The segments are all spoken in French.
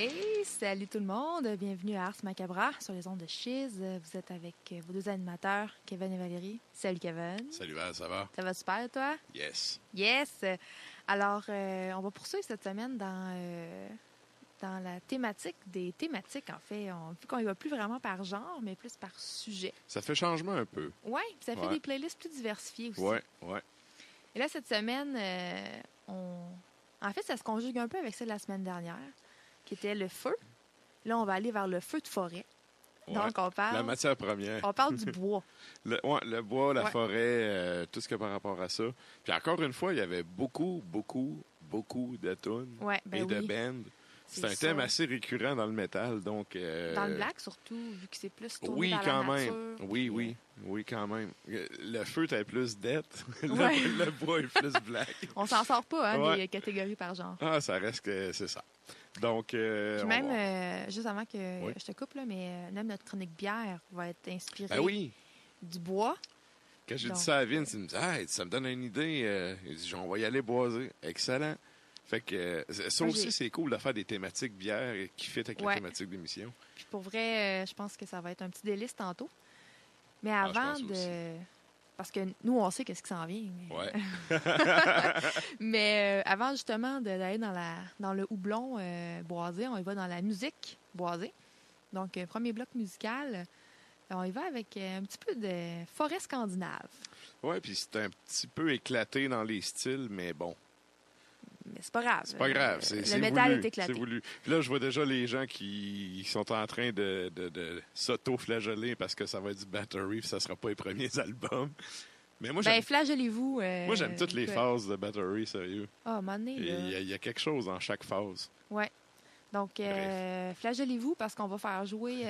Hey, salut tout le monde, bienvenue à Ars Macabra sur les ondes de Chiz. Vous êtes avec vos deux animateurs, Kevin et Valérie. Salut Kevin. Salut Val, ça va? Ça va super toi? Yes. Yes! Alors, on va poursuivre cette semaine dans la thématique des thématiques, en fait. Vu qu'on y va plus vraiment par genre, mais plus par sujet. Ça fait changement un peu. Oui, ça fait des playlists plus diversifiées aussi. Ouais. Et là, cette semaine, en fait, ça se conjugue un peu avec celle de la semaine dernière, qui était le feu. Là, on va aller vers le feu de forêt. Ouais. Donc, on parle... La matière première. On parle du bois. Le bois, la forêt, tout ce qu'il y a par rapport à ça. Puis encore une fois, il y avait beaucoup de tunes et de bands. C'est un thème assez récurrent dans le métal, donc... Dans le black, surtout, vu que c'est plus tourné vers la nature. Oui, quand même. Le feu, t'es plus dead. Le bois est plus black. On s'en sort pas, des catégories par genre. Ah, ça reste que c'est ça. Donc... Puis même, juste avant que je te coupe, là, mais même notre chronique bière va être inspirée du bois. Quand j'ai dit ça à Vince, il me dit « Hey, ça me donne une idée. » Il dit « On va y aller boiser. » Excellent. Fait que ça aussi, c'est cool de faire des thématiques bières qui fit avec la thématique d'émission. Puis pour vrai, je pense que ça va être un petit délice tantôt. Mais avant de... Parce que nous, on sait qu'est-ce qui s'en vient. Mais, mais avant justement d'aller dans le houblon boisé, on y va dans la musique boisée. Donc, premier bloc musical, on y va avec un petit peu de forêt scandinave. Oui, puis c'est un petit peu éclaté dans les styles, mais bon. Mais c'est pas grave. C'est pas grave. Le métal est éclaté. C'est voulu. Puis là, je vois déjà les gens qui sont en train de s'auto-flageller parce que ça va être du Battery, puis ça sera pas les premiers albums. Mais moi, flagellez-vous. Moi, j'aime toutes les phases de Battery, sérieux. Ah, à un il y a quelque chose dans chaque phase. Ouais. Donc, flagellez-vous parce qu'on va faire jouer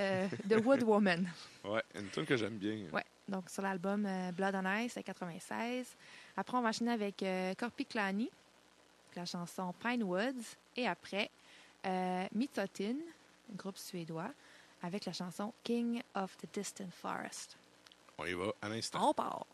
The Wood Woman. Ouais, une tune que j'aime bien. Ouais. Donc, sur l'album Blood on Ice, à 96. Après, on va enchaîner avec Korpiklani, la chanson Pine Woods. Et après, Mithotin, groupe suédois, avec la chanson King of the Distant Forest. On y va à l'instant. On part.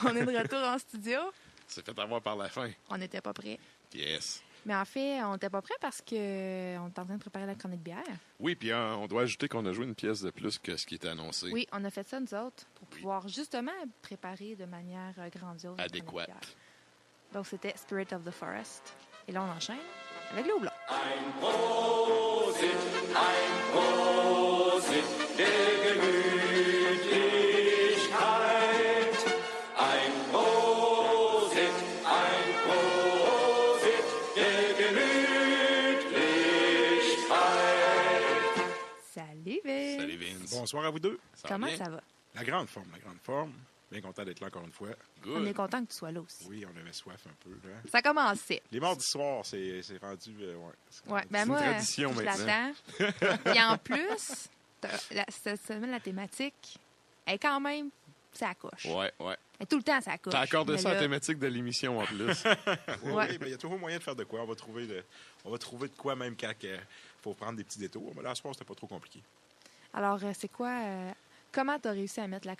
On est de retour en studio. C'est fait avoir par la fin. On n'était pas prêts. Yes. Mais en fait, on n'était pas prêts parce qu'on est en train de préparer la chronique bière. Oui, puis on doit ajouter qu'on a joué une pièce de plus que ce qui était annoncé. Oui, on a fait ça, nous autres, pour pouvoir justement préparer de manière grandiose. Adéquate. Donc, c'était Spirit of the Forest. Et là, on enchaîne avec le houblon. Ein Prosit, der Gemütlichkeit. Ein Prosit, der Gemütlichkeit. Salut Vince. Salut Vince. Bonsoir à vous deux. Comment ça va? La grande forme. Bien content d'être là encore une fois. Good. On est content que tu sois là aussi. Oui, on avait soif un peu. Là. Ça commençait. Les mardis soirs, c'est rendu... Ouais, ben une moi, tradition je maintenant. l'attends. Et en plus, cette semaine, la thématique est quand même ça coche. Ouais. Elle est tout le temps ça coche. T'as accordé Mais ça à là, la thématique de l'émission en plus. Ouais. Oui, il y a toujours moyen de faire de quoi. On va trouver de quoi même quand il faut prendre des petits détours. Mais là, ce soir, c'était pas trop compliqué. Alors, c'est quoi... comment tu as réussi à mettre la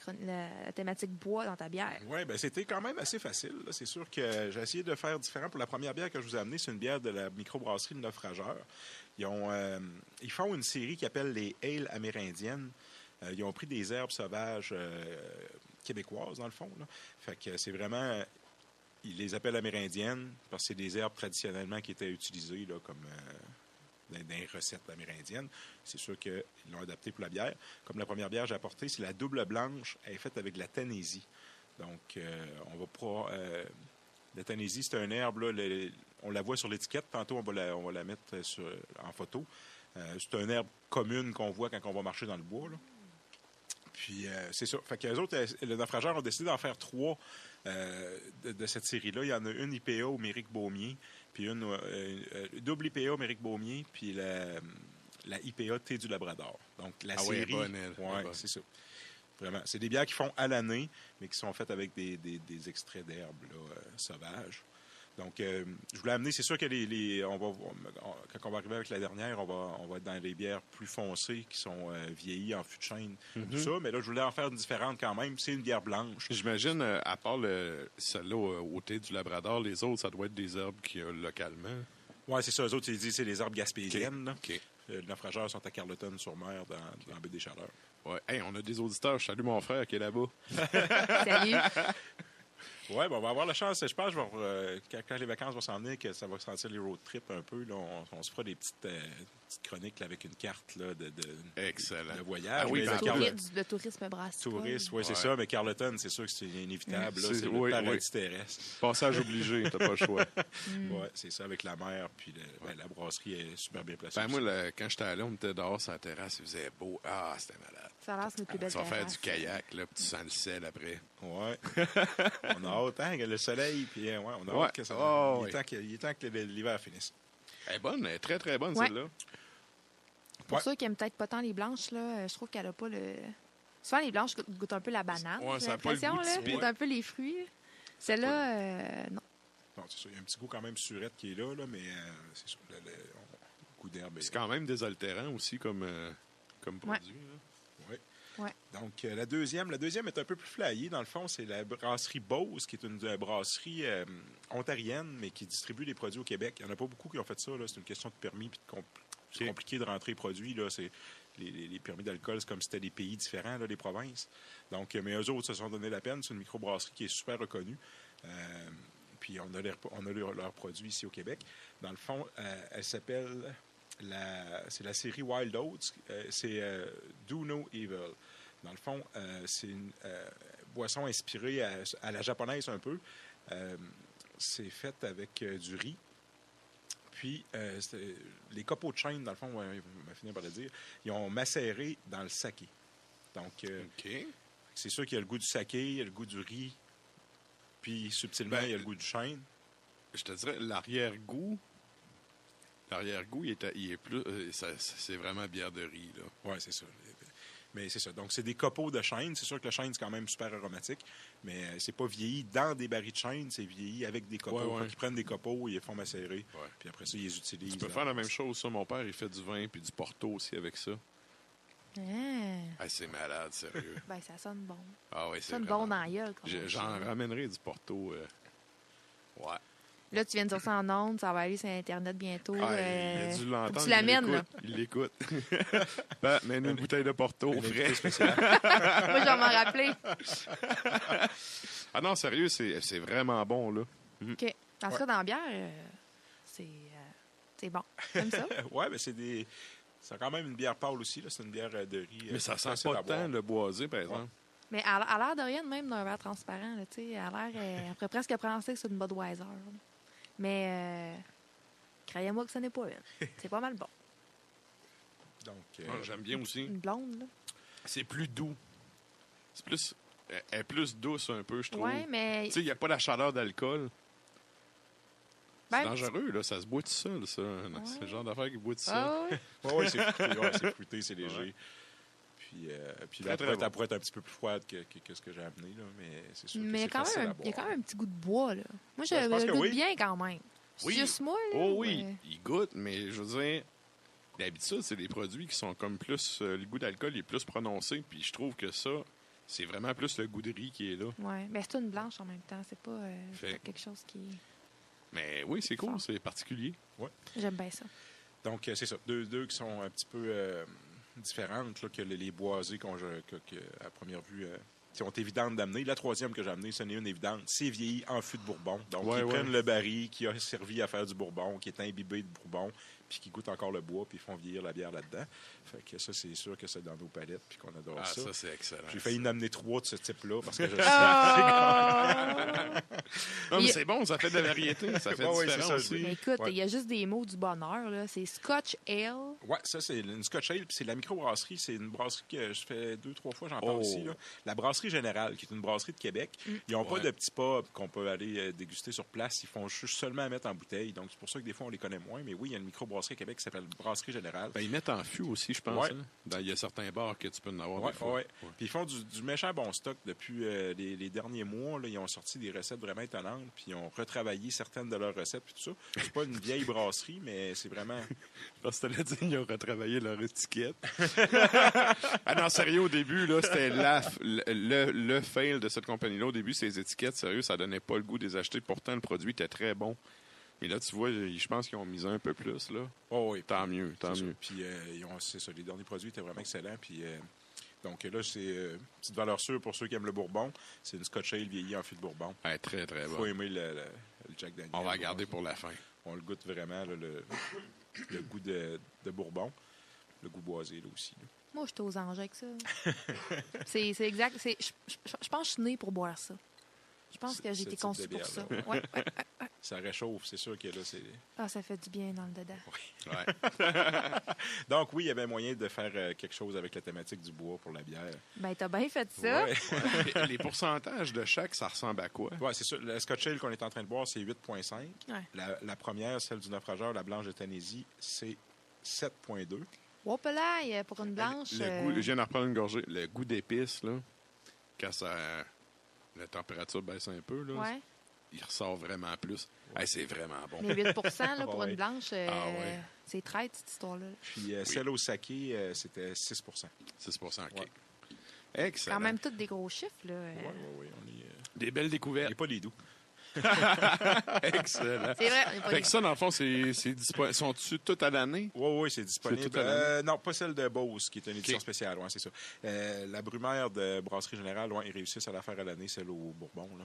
thématique bois dans ta bière? Oui, ben c'était quand même assez facile. Là. C'est sûr que j'ai essayé de faire différent. Pour la première bière que je vous ai amenée, c'est une bière de la microbrasserie Le Naufrageur. Ils font une série qui s'appelle les Ales amérindiennes. Ils ont pris des herbes sauvages québécoises, dans le fond. Là. Fait que c'est vraiment... Ils les appellent amérindiennes parce que c'est des herbes traditionnellement qui étaient utilisées là, comme... dans les recettes amérindiennes. C'est sûr qu'ils l'ont adapté pour la bière. Comme la première bière que j'ai apportée, c'est la double blanche. Elle est faite avec de la tanésie. Donc, on va pas... la tanésie, c'est un herbe, là, on la voit sur l'étiquette. Tantôt, on va la mettre en photo. C'est un herbe commune qu'on voit quand on va marcher dans le bois. Là. Puis, c'est ça. Fait qu'eux autres, le naufrageur ont décidé d'en faire 3 de cette série-là. Il y en a une IPA au Méric Beaumier, puis une double IPA au Méric Beaumier, puis la IPA Thé du Labrador. Donc, la série... Oui, bonne, elle. Oui, c'est ça. Vraiment. C'est des bières qui font à l'année, mais qui sont faites avec des extraits d'herbes sauvages. Donc, je voulais amener, c'est sûr que quand on va arriver avec la dernière, on va être dans les bières plus foncées qui sont vieillies en fût de chêne, tout ça. Mais là, je voulais en faire une différente quand même. C'est une bière blanche. J'imagine, à part celle-là au thé du Labrador, les autres, ça doit être des herbes qu'il y a localement. Oui, c'est ça. Eux autres, ils disent c'est les herbes gaspésiennes. OK. Les naufrageurs sont à Carleton-sur-Mer, dans la baie des Chaleurs. Ouais. Hey, on a des auditeurs. Je salue mon frère qui est là-bas. Salut! Oui, on va avoir la chance. Je pense que quand les vacances vont s'en venir, que ça va sentir les road trips un peu. Là, on se fera des petites chroniques là, avec une carte là, Excellent. de voyage. Ah oui, le tourisme brassicole. Tourisme, oui, c'est ça. Mais Carleton, c'est sûr que c'est inévitable. Là, c'est oui, le paradis terrestre. Passage obligé, t'as pas le choix. Oui, c'est ça, avec la mer. Puis la brasserie est super bien placée. Moi, quand j'étais allé, on était dehors sur la terrasse, il faisait beau. Ah, c'était malade. Ça a l'air, c'est une plus belle Tu vas faire terrasse. du kayak, là, puis tu sens le sel après. Oui. On a hâte, hein, le soleil, puis on a hâte que ça... il est temps que l'hiver finisse. Elle est bonne, elle est très, très bonne, Ouais. celle-là. Pour ceux qui aiment peut-être pas tant les blanches, là, je trouve qu'elle a pas le... Souvent, les blanches goûtent un peu la banane. Ouais, j'ai ça a pas le l'impression, goût là. typique. Goûtent un peu les fruits. Celle-là, non. Non, c'est ça. Il y a un petit goût quand même surette qui est là, mais c'est sûr. Le goût d'herbe. C'est quand même désaltérant aussi comme produit. Ouais. Là. Oui. Ouais. Donc, la deuxième est un peu plus flyée. Dans le fond, c'est la brasserie Beauce, qui est une brasserie ontarienne, mais qui distribue des produits au Québec. Il n'y en a pas beaucoup qui ont fait ça. Là. C'est une question de permis. C'est compliqué de rentrer les produits. Là. C'est les permis d'alcool, c'est comme si c'était des pays différents, là, les provinces. Donc, mais eux autres se sont donné la peine. C'est une microbrasserie qui est super reconnue. Puis, on a leurs produits ici au Québec. Dans le fond, elle s'appelle... c'est la série Wild Oats. C'est Do No Evil. Dans le fond, c'est une boisson inspirée à la japonaise un peu. C'est fait avec du riz. Puis, les copeaux de chêne, dans le fond, on va finir par le dire, ils ont macéré dans le saké. Donc, OK. c'est sûr qu'il y a le goût du saké, il y a le goût du riz. Puis, subtilement, il y a le goût du chêne. Je te dirais, l'arrière-goût, il est plus... c'est vraiment bière de riz, là. Oui, c'est ça. Mais c'est ça. Donc, c'est des copeaux de chêne. C'est sûr que le chêne, c'est quand même super aromatique, mais c'est pas vieilli dans des barils de chêne, c'est vieilli avec des copeaux. Ouais. Quand ils prennent des copeaux, ils les font macérer. Ouais. Puis après ça, ils les utilisent. Tu peux faire la même chose, ça. Mon père, il fait du vin puis du porto aussi avec ça. Ah, c'est malade, sérieux. Ben, ça sonne bon. Ah oui, Ça c'est sonne vraiment... bon dans la gueule. J'en ramènerai du porto. Ouais. Là, tu viens de dire ça en ondes, ça va aller sur Internet bientôt. Ah, il a dû l'entendre. tu l'amènes, là. Il l'écoute. Ben, mets-nous une bouteille de porto, Un frais. invité spécial. Moi, je vais m'en rappeler. Ah non, sérieux, c'est vraiment bon, là. OK. En tout cas, dans la bière, c'est bon. Comme ça. Oui, mais c'est quand même une bière pâle aussi. Là. C'est une bière de riz. Mais ça sent facile pas à boire. tant le boisé, par exemple. Mais elle a l'air de rien de même d'un verre transparent. Là, elle a l'air... elle pourrait presque penser que c'est une Budweiser. Là. Mais croyez-moi que ce n'est pas une. C'est pas mal bon. Donc, J'aime bien aussi. Une blonde, là. C'est plus doux. C'est plus... Elle est plus douce un peu, je trouve. Oui, mais... Tu sais, il n'y a pas la chaleur d'alcool. Ben, C'est dangereux, là. Ça se boit tout seul, ça. C'est le genre d'affaire qui boit tout seul. Ah, ouais. oui, c'est fruité, c'est fruité, c'est léger. Ouais. Puis Très, là, très elle bon. pourrait être un petit peu plus froide que ce que j'ai amené, là, mais c'est sûr que Mais c'est quand facile même, à il y a boire. quand même un petit goût de bois, là. Moi, Ben, je pense je que goûte oui. bien quand même. C'est Oui. juste moi, là. Oh oui, ouais. il goûte, mais je veux dire, d'habitude, c'est des produits qui sont comme plus... le goût d'alcool est plus prononcé, puis je trouve que ça, c'est vraiment plus le goût de riz qui est là. Ouais. Mais c'est une blanche en même temps. C'est pas Fait. quelque chose qui... Mais oui, c'est cool, Fort. c'est particulier. J'aime bien ça. Donc, c'est ça. Deux qui sont un petit peu différentes là, que les boisés à première vue sont évidentes d'amener. La troisième que j'ai amenée, ce n'est une évidente. C'est vieilli en fût de Bourbon. Donc, Ouais, ils ouais. prennent le baril qui a servi à faire du Bourbon, qui est imbibé de Bourbon, puis qui goûtent encore le bois, puis ils font vieillir la bière là-dedans. Fait que ça, c'est sûr que c'est dans nos palettes, puis qu'on adore ça. Ça, c'est excellent. J'ai failli en amener 3 de ce type-là, parce que je Non, mais c'est bon, ça fait de la variété, ça fait différent aussi. Mais écoute, il y a juste des mots du bonheur, là. C'est Scotch Ale. Ouais, ça, c'est une Scotch Ale, puis c'est la microbrasserie. C'est une brasserie que je fais 2-3 fois, j'en parle ici. Là. La Brasserie Générale, qui est une brasserie de Québec. Ils n'ont pas de petits pubs qu'on peut aller déguster sur place. Ils font juste seulement à mettre en bouteille. Donc, c'est pour ça que des fois, on les connaît moins. Mais oui, il y a une microbrasserie à Québec qui s'appelle Brasserie Générale. Ben, ils mettent en fût aussi, je pense. Hein? Il y a certains bars que tu peux en avoir des fois. Puis ils font du méchant bon stock depuis les derniers mois. Là, ils ont sorti des recettes vraiment étonnantes. Puis ils ont retravaillé certaines de leurs recettes. Puis tout ça. C'est pas une vieille brasserie, mais c'est vraiment... Parce que t'allais dire ils ont retravaillé leur étiquette. Ah non, sérieux, au début, là, c'était le fail de cette compagnie-là. Au début, ces étiquettes, sérieux, ça donnait pas le goût de les acheter. Pourtant, le produit était très bon. Mais là, tu vois, je pense qu'ils ont misé un peu plus, là. Oh, oui. Tant mieux. Puis, c'est ça, les derniers produits étaient vraiment excellents. Puis, donc là, c'est petite valeur sûre pour ceux qui aiment le bourbon. C'est une Scotch Ale vieillie en fût de bourbon. Ouais, très, très bon. Faut aimer le Jack Daniel. On va garder pour la fin. On le goûte vraiment, là, le goût de bourbon. Le goût boisé, là, aussi. Là. Moi, je suis aux anges avec ça. c'est exact. Je pense que je suis née pour boire ça. Je pense que j'ai été conçue pour ça. Ouais. Ça réchauffe, c'est sûr que là, c'est... Ah, ça fait du bien dans le dedans. Oui. Ouais. Donc, oui, il y avait moyen de faire quelque chose avec la thématique du bois pour la bière. Ben, t'as bien fait ça. Ouais. Les pourcentages de chaque, ça ressemble à quoi? Oui, c'est ça. La Scotch Ale qu'on est en train de boire, c'est 8,5. Ouais. La première, celle du naufrageur, la blanche de Tennessee, c'est 7,2. Wopelaï, pour une blanche. Le goût, je viens d'en reprendre une gorgée. Le goût d'épices, là, quand la température baisse un peu, là, il ressort vraiment plus. Hey, c'est vraiment bon. Mais 8 là, pour une blanche, c'est traite, cette histoire-là. Puis celle au saké, c'était 6 6 OK. Ouais. Excellent. Quand même, tous des gros chiffres. Là. Oui. Des belles découvertes. Il n'est pas les doux. Excellent. C'est vrai. Fait que ça, dans le fond, c'est disponible. Sont-tu toutes à l'année? Oui, c'est disponible. C'est tout à l'année? Non, pas celle de Beauce, qui est une édition spéciale. Ouais, c'est ça. La Brumaire de Brasserie Générale, ils réussissent à la faire à l'année, celle au Bourbon. Là.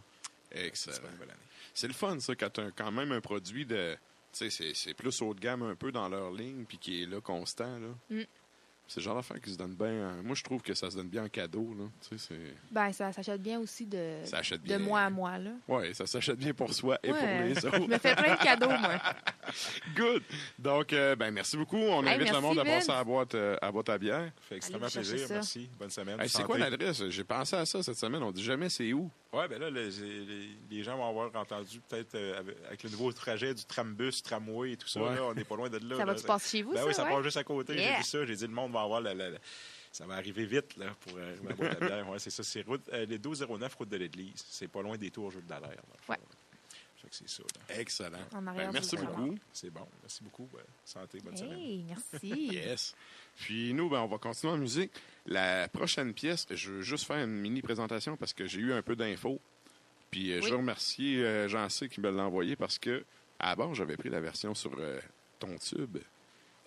Excellent. Disponible à l'année. C'est le fun, ça, quand tu as quand même un produit de... Tu sais, c'est plus haut de gamme un peu dans leur ligne, puis qui est là constant, là. C'est le genre d'affaire qui se donne bien. Moi, je trouve que ça se donne bien en cadeau, là. Tu sais, c'est... Ben, ça s'achète bien aussi de bien. mois à mois, là. Oui, ça s'achète bien pour soi et pour les autres. Je me fais plein de cadeaux, moi. Good. Donc, ben merci beaucoup. On invite le monde à passer à boire ta bière. Ça fait extrêmement plaisir. Merci. Bonne semaine. Hey, c'est quoi l'adresse? J'ai pensé à ça cette semaine. On dit jamais c'est où. Oui, bien là, les gens vont avoir entendu peut-être avec le nouveau trajet du trambus, tramway et tout ça. Là, on n'est pas loin de là. Ça va-tu passer chez vous, ben ça? Oui, ça passe juste à côté. J'ai dit ça. J'ai dit le monde va avoir ça va arriver vite là, pour arriver à boire de la bière. Ouais, c'est ça. C'est les 1209 route de l'Église. C'est pas loin des tours Jules Dallaire. Ouais. C'est ça. Là. Excellent. Merci beaucoup. C'est bon. Merci beaucoup. Santé, bonne semaine. Merci. Yes. Puis nous, on va continuer en musique. La prochaine pièce, je veux juste faire une mini présentation parce que j'ai eu un peu d'infos. Puis je veux remercier Jean-C qui me l'a envoyé parce que à la base, j'avais pris la version sur ton tube.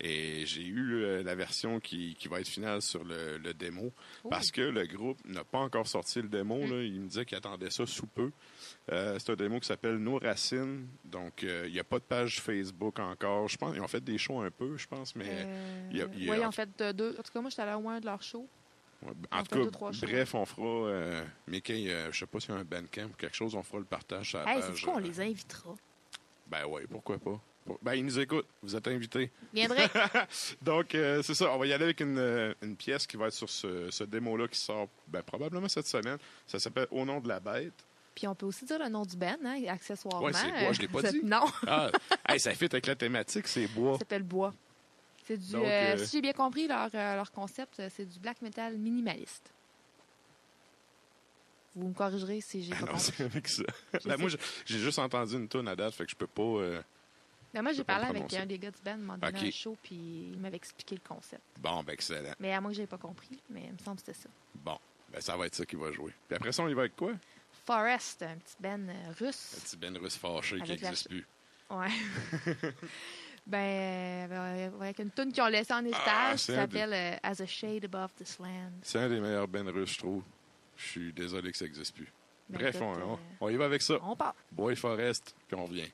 Et j'ai eu la version qui va être finale sur le démo parce que le groupe n'a pas encore sorti le démo. Là. Il me disait qu'il attendait ça sous peu. C'est un démo qui s'appelle Nos Racines. Donc, il n'y a pas de page Facebook encore. Je pense qu'ils ont fait des shows un peu, je pense. Mais oui, ils ont fait 2. En tout cas, moi, j'étais allé à un de leurs shows. En tout cas, bref, on fera... Mickey, je ne sais pas s'il y a un bandcamp ou quelque chose, on fera le partage sur la page. C'est quoi, on les invitera? Ben oui, pourquoi pas. Ben, ils nous écoutent. Vous êtes invités. Viendrez. Donc, c'est ça. On va y aller avec une pièce qui va être sur ce démo-là qui sort probablement cette semaine. Ça s'appelle Au nom de la bête. Puis on peut aussi dire le nom du band, hein, accessoirement. Oui, c'est Bois. Je ne l'ai pas dit. Non. Ça fit avec la thématique, c'est Bois. Ça s'appelle Bois. C'est du, si j'ai bien compris, leur concept, c'est du black metal minimaliste. Vous me corrigerez si j'ai pas compris. C'est avec ça. Moi, j'ai juste entendu une toune à date, fait que je peux pas... moi, j'ai parlé avec un des gars du band, il m'a donné un show, puis il m'avait expliqué le concept. Bon, excellent. Mais à moi, j'ai pas compris, mais il me semble que c'était ça. Bon, ça va être ça qui va jouer. Puis après ça, on y va avec quoi? Forest, un petit band russe. Un petit band russe fâché qui n'existe plus. Ouais. Avec une toune qu'ils ont laissée en héritage, qui s'appelle As a Shade Above This Land. C'est un des meilleurs bands russes, je trouve. Je suis désolé que ça n'existe plus. Bref, on y va avec ça. On part. Bois Forest, puis on revient.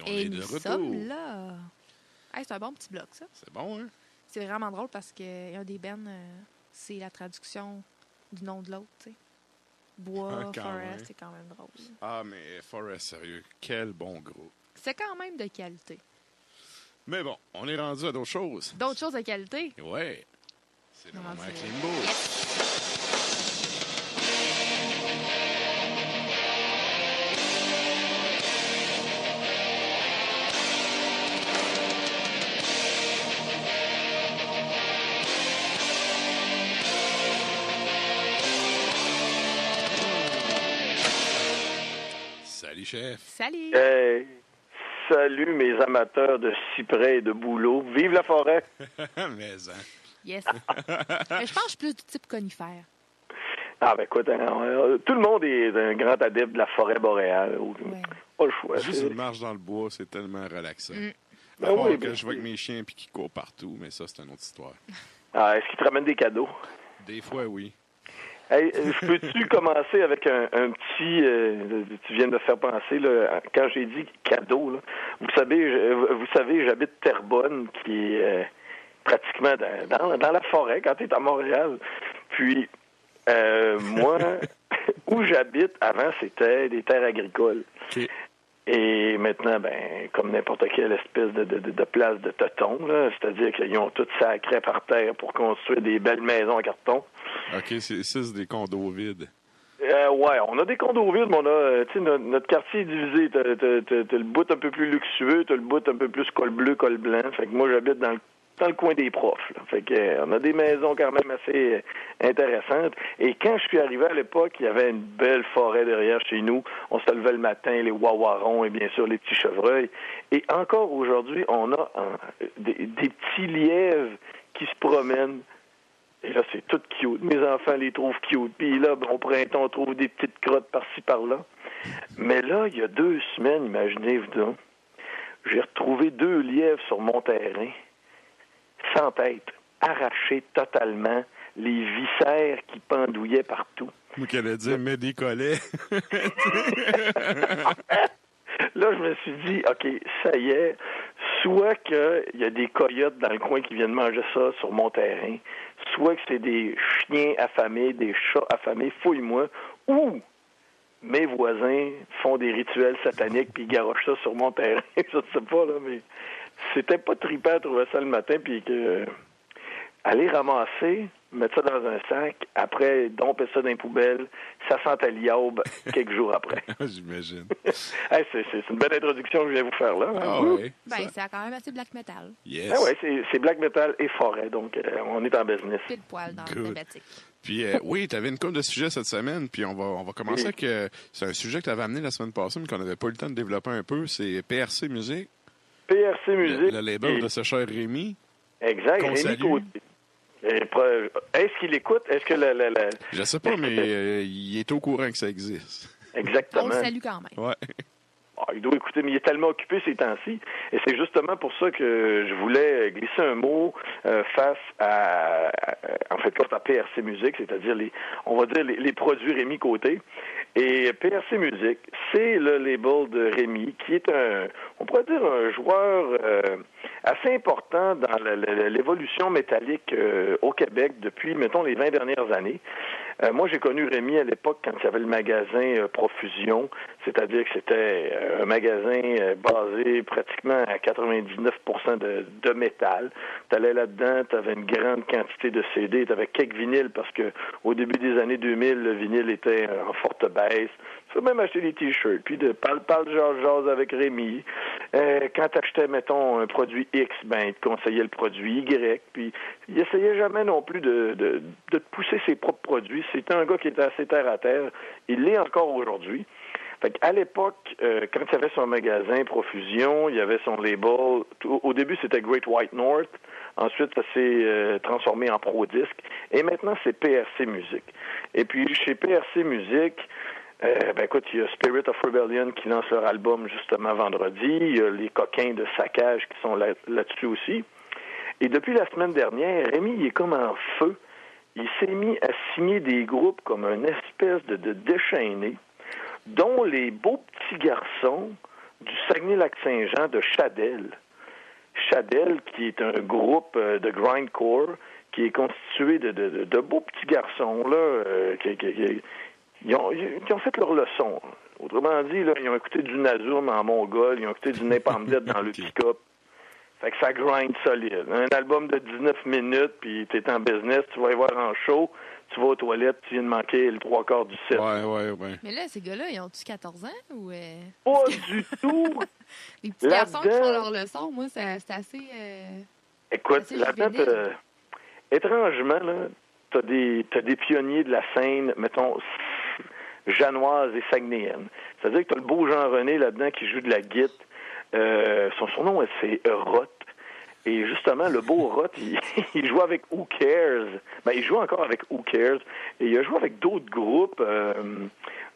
Et nous sommes là. Hey, c'est un bon petit bloc, ça. C'est bon, hein? C'est vraiment drôle parce qu'il y a des bands, c'est la traduction du nom de l'autre, tu sais. Bois, Forest, c'est quand même drôle. Ah, mais Forest, sérieux, quel bon groupe. C'est quand même de qualité. Mais bon, on est rendu à d'autres choses. D'autres choses de qualité? Ouais. C'est le moment avec Limbo. Salut, chef. Salut. Salut, mes amateurs de cyprès et de bouleau. Vive la forêt! Mais, hein. Yes. Mais je pense que je suis plus du type conifère. Ah, ben écoute, tout le monde est un grand adepte de la forêt boréale. Ouais. Pas le choix. Juste une marche dans le bois, c'est tellement relaxant. Ben À part oui, que ben je vois que mes chiens puis qu'ils courent partout, mais ça, c'est une autre histoire. Ah, est-ce qu'ils te ramènent des cadeaux? Des fois, oui. Hey, peux-tu commencer avec un petit... tu viens de me faire penser, là, quand j'ai dit cadeau, là, vous savez, j'habite Terrebonne, qui est pratiquement dans la forêt, quand tu es à Montréal. Puis, moi, où j'habite, avant, c'était des terres agricoles. OK. Et maintenant, ben, comme n'importe quelle espèce de place de teuton, là, c'est-à-dire qu'ils ont tout sacré par terre pour construire des belles maisons en carton. OK, c'est des condos vides. Ouais, on a des condos vides, mais on a, tu sais, notre quartier est divisé. T'as le bout un peu plus luxueux, t'as le bout un peu plus col bleu, col blanc. Fait que moi, j'habite dans le coin des profs, là. Fait que, on a des maisons quand même assez intéressantes. Et quand je suis arrivé à l'époque, il y avait une belle forêt derrière chez nous. On se levait le matin, les wawarons et bien sûr les petits chevreuils. Et encore aujourd'hui, on a des petits lièvres qui se promènent. Et là, c'est tout cute. Mes enfants les trouvent cute. Puis là, au printemps, on trouve des petites crottes par-ci, par-là. Mais là, il y a 2 semaines, imaginez-vous donc, j'ai retrouvé 2 lièvres sur mon terrain, sans tête, arrachés totalement, les viscères qui pendouillaient partout. Moi qui allais dire, mets des collets. Là, je me suis dit, OK, ça y est, soit qu'il y a des coyotes dans le coin qui viennent manger ça sur mon terrain, soit que c'est des chiens affamés, des chats affamés, fouille-moi, ou mes voisins font des rituels sataniques puis ils garochent ça sur mon terrain. Je ne sais pas, là, mais c'était pas trippant à trouver ça le matin puis que aller ramasser, mettre ça dans un sac, après domper ça dans les poubelles, ça sentait l'iaube quelques jours après. J'imagine. Hey, c'est une belle introduction que je viens vous faire là. Ah oui. Ben, c'est quand même assez black metal. Yes. Ah ouais, c'est black metal et forêt, donc on est en business. Pile poil dans Good. la thématique. Puis oui, tu avais une couple de sujets cette semaine, puis on va commencer avec... c'est un sujet que tu avais amené la semaine passée, mais qu'on n'avait pas eu le temps de développer un peu. C'est PRC Musique. PRC Musique. Le label de ce cher Rémi. Exact, qu'on Rémi salue. Côté. Est-ce qu'il écoute? Est-ce que Je sais pas, mais il est au courant que ça existe. Exactement. On le salue quand même. Ouais. Ah, il doit écouter, mais il est tellement occupé ces temps-ci. Et c'est justement pour ça que je voulais glisser un mot face à PRC Musique, c'est-à-dire les produits Rémi Côté. Et PRC Musique, c'est le label de Rémi, qui est on pourrait dire un joueur assez important dans l'évolution métallique au Québec depuis, mettons, les 20 dernières années. Moi, j'ai connu Rémi à l'époque quand il y avait le magasin Profusion, c'est-à-dire que c'était un magasin basé pratiquement à 99% de métal. Tu allais là-dedans, tu avais une grande quantité de CD, tu avais quelques vinyles parce que au début des années 2000, le vinyle était en forte baisse. peux même acheter des T-shirts, puis parle jase avec Rémi. Quand tu achetais, mettons, un produit X, ben, il te conseillait le produit Y, puis il essayait jamais non plus de te pousser ses propres produits. C'était un gars qui était assez terre à terre. Il l'est encore aujourd'hui. Fait qu'à l'époque, quand il y avait son magasin Profusion, il y avait son label. Au début, c'était Great White North. Ensuite, ça s'est transformé en Pro-Disc. Et maintenant, c'est PRC Music. Et puis, chez PRC Music, écoute, il y a Spirit of Rebellion qui lance leur album justement vendredi. Il y a les Coquins de Saccage qui sont là-dessus aussi. Et depuis la semaine dernière, Rémi, il est comme en feu. Il s'est mis à signer des groupes comme une espèce de déchaîné, dont les beaux petits garçons du Saguenay-Lac-Saint-Jean de Chadel. Chadel, qui est un groupe de grindcore, qui est constitué de beaux petits garçons, là, qui ont fait leur leçon. Autrement dit, là, ils ont écouté du Nazum en Mongol, ils ont écouté du Napalm Death dans le pick-up. Fait que ça grind solide. Un album de 19 minutes, puis t'es en business, tu vas y voir en show, tu vas aux toilettes, tu viens de manquer le 3/4 du set. Ouais. Mais là, ces gars-là, ils ont-tu 14 ans ou... Pas du tout! Les petits garçons qui font leur leçon, moi, c'est assez... Écoute, là-dedans, étrangement, là, t'as des pionniers de la scène, mettons, janoise et saguenéenne. C'est-à-dire que t'as le beau Jean-René là-dedans qui joue de la guitare. Son surnom, c'est Roth. Et justement, le beau Roth, il joue avec Who Cares. Ben, il joue encore avec Who Cares. Et il a joué avec d'autres groupes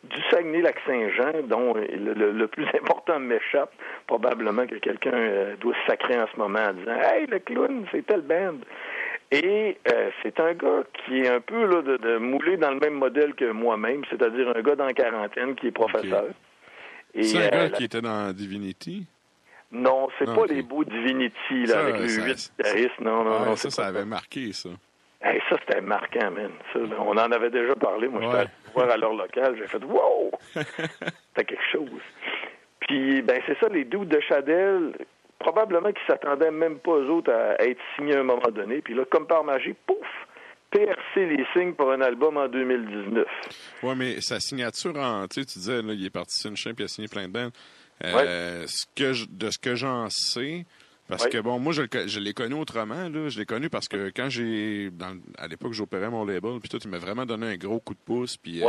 du Saguenay-Lac-Saint-Jean, dont le plus important m'échappe. Probablement que quelqu'un doit se sacrer en ce moment en disant « Hey, le clown, c'est telle band! » Et c'est un gars qui est un peu là, de moulé dans le même modèle que moi-même, c'est-à-dire un gars dans la quarantaine qui est professeur. Okay. Et, c'est un gars qui était dans Divinity? Non, c'est pas les beaux Divinity là, avec les 8 guitaristes. Non, ça avait marqué, ça. Hey, ça, c'était marquant, man. Ça, on en avait déjà parlé. Moi, j'étais allé voir à l'heure locale. J'ai fait « Wow! » C'était quelque chose. Puis, ben c'est ça, les dudes de Chadel, probablement qu'ils s'attendaient même pas eux autres à être signés à un moment donné. Puis là, comme par magie, pouf! PRC les signe pour un album en 2019. Oui, mais sa signature tu disais, là, il est parti sur une chaîne puis il a signé plein de bandes. De ce que j'en sais, parce que bon, moi je l'ai connu autrement, là. Je l'ai connu parce que quand à l'époque j'opérais mon label, puis tout, il m'a vraiment donné un gros coup de pouce, puis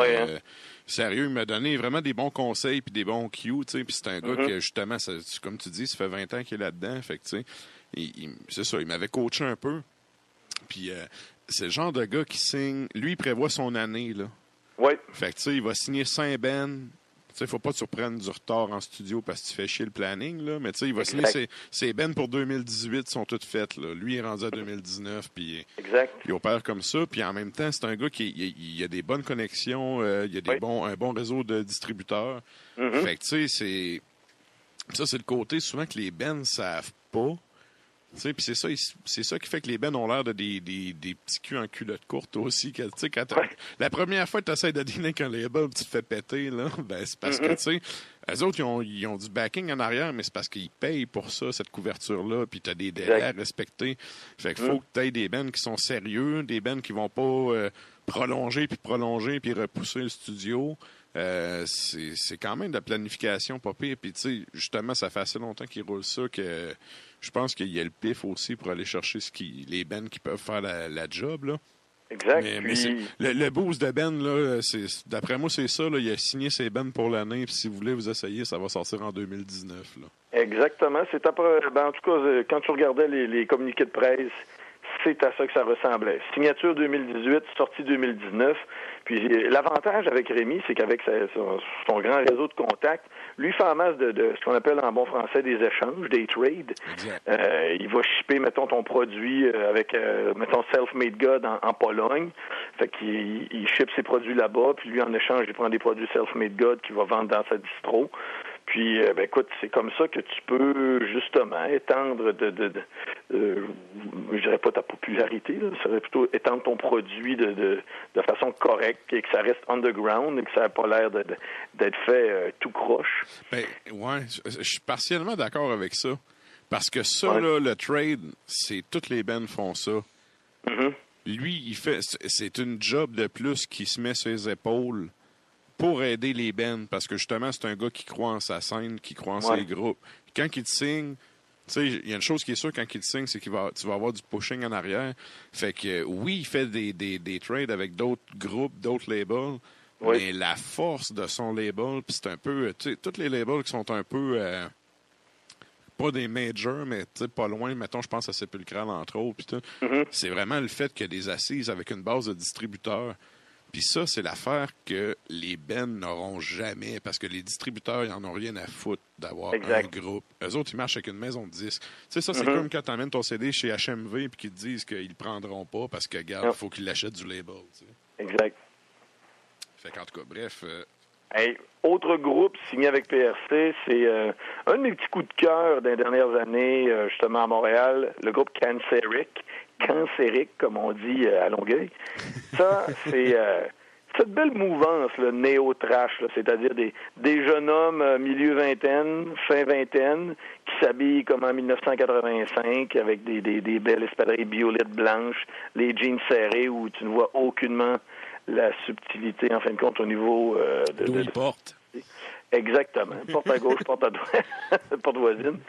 sérieux, il m'a donné vraiment des bons conseils puis des bons cues, tu sais, puis c'est un gars qui justement, comme tu dis, ça fait 20 ans qu'il est là-dedans, fait que tu sais, c'est ça, il m'avait coaché un peu, puis c'est le genre de gars qui signe, lui il prévoit son année, là. Oui. Fait que tu sais, il va signer 5 bands. Tu sais, faut pas te surprendre du retard en studio parce que tu fais chier le planning, là. Mais tu sais, il va signer ses bands pour 2018 sont toutes faites, là. Lui, il est rendu à 2019, puis il opère comme ça. Puis en même temps, c'est un gars il a des bonnes connexions, il a un bon réseau de distributeurs. Fait que tu sais, c'est le côté souvent que les bands savent pas. Tu sais, puis c'est ça qui fait que les bands ont l'air de des petits culs en culotte courte aussi. Tu sais, la première fois que tu essaies de dealer avec un label, tu te fais péter, là, ben c'est parce que, tu sais, eux autres, ils ont du backing en arrière, mais c'est parce qu'ils payent pour ça, cette couverture-là, puis tu as des délais à respecter. Fait qu'il faut que tu aies des bands qui sont sérieux, des bands qui vont pas prolonger, puis repousser le studio. C'est quand même de la planification pas pire. Puis, tu sais, justement, ça fait assez longtemps qu'ils roulent ça que je pense qu'il y a le pif aussi pour aller chercher les bands qui peuvent faire la job, là. Exact. Mais le boost de Ben, là, d'après moi, c'est ça. Là, il a signé ses bands pour l'année. Puis si vous voulez vous essayer, ça va sortir en 2019. Là. Exactement. C'est après, en tout cas, quand tu regardais les communiqués de presse, c'est à ça que ça ressemblait. Signature 2018, sortie 2019. Puis l'avantage avec Rémi, c'est qu'avec son grand réseau de contacts, lui fait en masse de ce qu'on appelle en bon français des échanges, des trades. Il va shipper, mettons, ton produit avec, mettons, Self-Made God en Pologne. Fait qu'il ship ses produits là-bas, puis lui, en échange, il prend des produits Self-Made God qu'il va vendre dans sa distro. Puis, écoute, c'est comme ça que tu peux, justement, étendre je dirais pas ta popularité, là, ça serait plutôt étendre ton produit de façon correcte et que ça reste underground et que ça n'a pas l'air d'être fait tout croche. Ben, ouais, je suis partiellement d'accord avec ça. Parce que ça, là, le trade, c'est toutes les bands font ça. Lui, c'est une job de plus qui se met sur les épaules pour aider les bands, parce que justement, c'est un gars qui croit en sa scène, qui croit en ses groupes. Quand il te signe, tu sais, il y a une chose qui est sûre quand il te signe, c'est tu vas avoir du pushing en arrière. Fait que oui, il fait des trades avec d'autres groupes, d'autres labels, mais la force de son label, puis c'est un peu, tu sais, tous les labels qui sont un peu, pas des majors, mais tu sais, pas loin, mettons, je pense à Sepulchral, entre autres, puis tout, c'est vraiment le fait qu'il y a des assises avec une base de distributeurs. Puis ça, c'est l'affaire que les bands n'auront jamais, parce que les distributeurs, ils n'en ont rien à foutre d'avoir un groupe. Eux autres, ils marchent avec une maison de disques. Tu sais, ça, c'est comme quand tu emmènes ton CD chez HMV et qu'ils te disent qu'ils ne prendront pas parce que, regarde, il faut qu'ils l'achètent du label. Tu sais. Exact. Fait qu'en tout cas, bref... Hey, autre groupe signé avec PRC, c'est un de mes petits coups de cœur des dernières années, justement à Montréal, le groupe Cancérique, comme on dit à Longueuil. Ça, c'est cette belle mouvance, le néo-trash, là, c'est-à-dire des jeunes hommes milieu vingtaine, fin vingtaine, qui s'habillent comme en 1985 avec des belles espadrilles violettes blanches, les jeans serrés où tu ne vois aucunement la subtilité, en fin de compte, au niveau d'où ils portent. Exactement. Porte à gauche, porte à droite, porte voisine.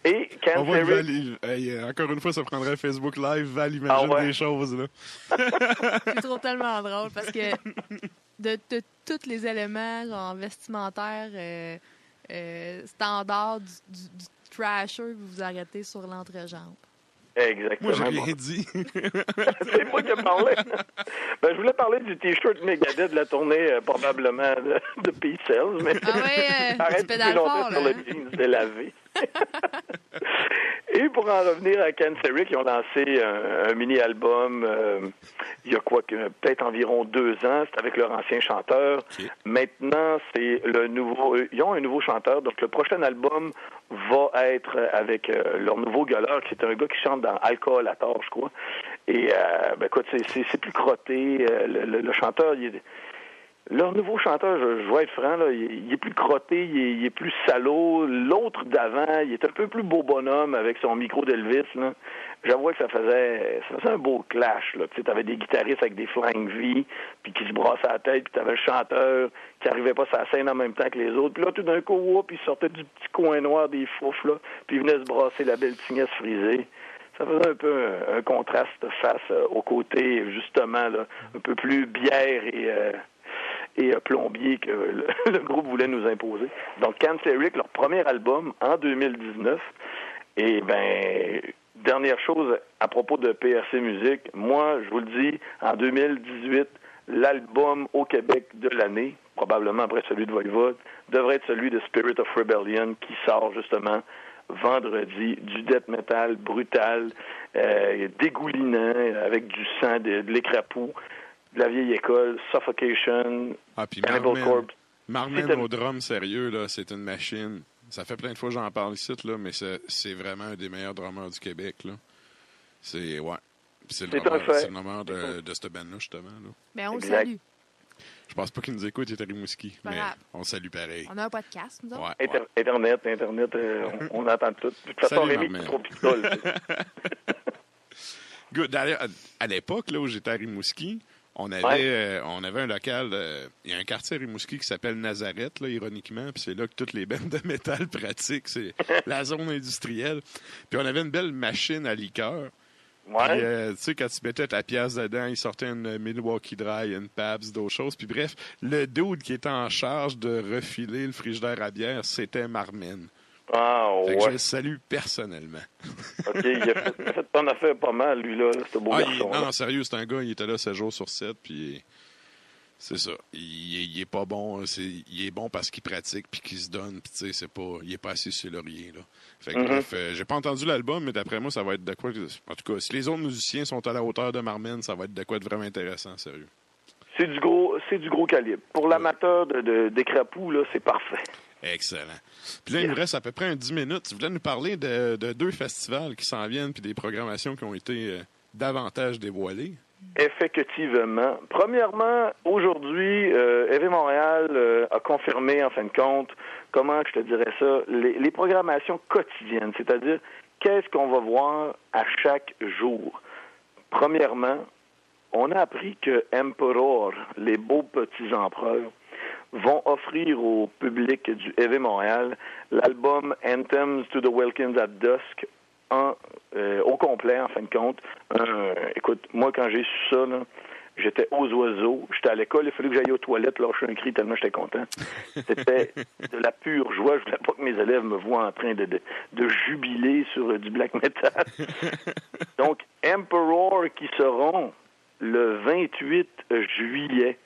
Et Cancérique... encore une fois, ça prendrait Facebook Live. Val imagine des choses, là. Je trouve tellement drôle parce que de tous les éléments genre, vestimentaires standards du trasher, vous vous arrêtez sur l'entrejambe. Exactement. Moi, j'ai rien dit. C'est moi qui ai parlé. Ben, je voulais parler du T-shirt Megadeth de la tournée, probablement, de Peace Cells, mais arrête plus longtemps sur le jeans délavé. Et pour en revenir à Cancérique, ils ont lancé un mini-album il y a peut-être environ 2 ans. C'est avec leur ancien chanteur. Okay. Maintenant, c'est le nouveau... Ils ont un nouveau chanteur. Donc, le prochain album va être avec leur nouveau gueuleur, qui est un gars qui chante dans Alcool à tort, je crois. Et, ben, écoute, c'est plus crotté. Le chanteur, leur nouveau chanteur, je vais être franc, là, il est plus crotté, il est plus salaud. L'autre d'avant, il est un peu plus beau bonhomme avec son micro d'Elvis. Là. J'avoue que ça faisait un beau clash. Tu sais, avais des guitaristes avec des Flying V, puis qui se brassaient la tête, puis tu avais le chanteur qui arrivait pas sur la scène en même temps que les autres. Puis là, tout d'un coup, puis il sortait du petit coin noir des foufs, là, puis il venait se brasser la belle tignesse frisée. Ça faisait un peu un contraste face au côté, justement, là, un peu plus bière et plombier que le groupe voulait nous imposer. Donc, Cancérique, leur premier album en 2019. Et ben, dernière chose à propos de PRC Musique, moi, je vous le dis, en 2018, l'album au Québec de l'année, probablement après celui de Voivode, devrait être celui de Spirit of Rebellion qui sort justement vendredi, du death metal brutal, dégoulinant, avec du sang, de l'écrapou, de la vieille école, Suffocation, Cannibal Corpse. Marmen au drum, sérieux, là, c'est une machine. Ça fait plein de fois que j'en parle ici, là, mais c'est vraiment un des meilleurs drummers du Québec. Là. C'est le drummer de cette band-là, justement. Là. Mais on le salue. Je pense pas qu'il nous écoute, il est à Rimouski, mais on le salue pareil. On a un podcast, nous autres. Internet, on entend tout. De toute façon, Rémi, c'est trop pistole. Good. D'ailleurs, à l'époque, là où j'étais à Rimouski, on avait un local, il y a un quartier à Rimouski qui s'appelle Nazareth, là, ironiquement, puis c'est là que toutes les bandes de métal pratiquent, c'est la zone industrielle. Puis on avait une belle machine à liqueur. Ouais. Puis, tu sais, quand tu mettais ta pièce dedans, il sortait une Milwaukee Dry, une Pabst, d'autres choses. Puis bref, le dude qui était en charge de refiler le frigidaire à bière, c'était Marmen. Ah, ouais. Fait que je le salue personnellement. OK, il en a fait pas mal, lui, là, ce beau garçon. Non, sérieux, c'est un gars, il était là 7 jours sur 7, puis c'est ça. Il est pas bon, il est bon parce qu'il pratique, puis qu'il se donne, puis tu sais, il est pas assis sur le laurier, là. Fait que bref, j'ai pas entendu l'album, mais d'après moi, ça va être de quoi... En tout cas, si les autres musiciens sont à la hauteur de Marmen, ça va être de quoi de vraiment intéressant, sérieux. C'est du gros calibre. Pour l'amateur d'écrapou, là, c'est parfait. Excellent. Puis là, il nous reste à peu près 10 minutes. Tu voulais nous parler de 2 festivals qui s'en viennent puis des programmations qui ont été davantage dévoilées. Effectivement. Premièrement, aujourd'hui, Heavy Montréal a confirmé, en fin de compte, comment je te dirais ça, les programmations quotidiennes, c'est-à-dire qu'est-ce qu'on va voir à chaque jour. Premièrement, on a appris que Emperor, les beaux petits empereurs, vont offrir au public du Heavy Montréal l'album Anthems to the Wilkins at Dusk au complet, en fin de compte. Écoute, moi, quand j'ai su ça, là, j'étais aux oiseaux. J'étais à l'école, il fallait que j'aille aux toilettes, lâcher un cri tellement j'étais content. C'était de la pure joie. Je voulais pas que mes élèves me voient en train de jubiler sur du black metal. Donc, Emperor qui seront le 28 juillet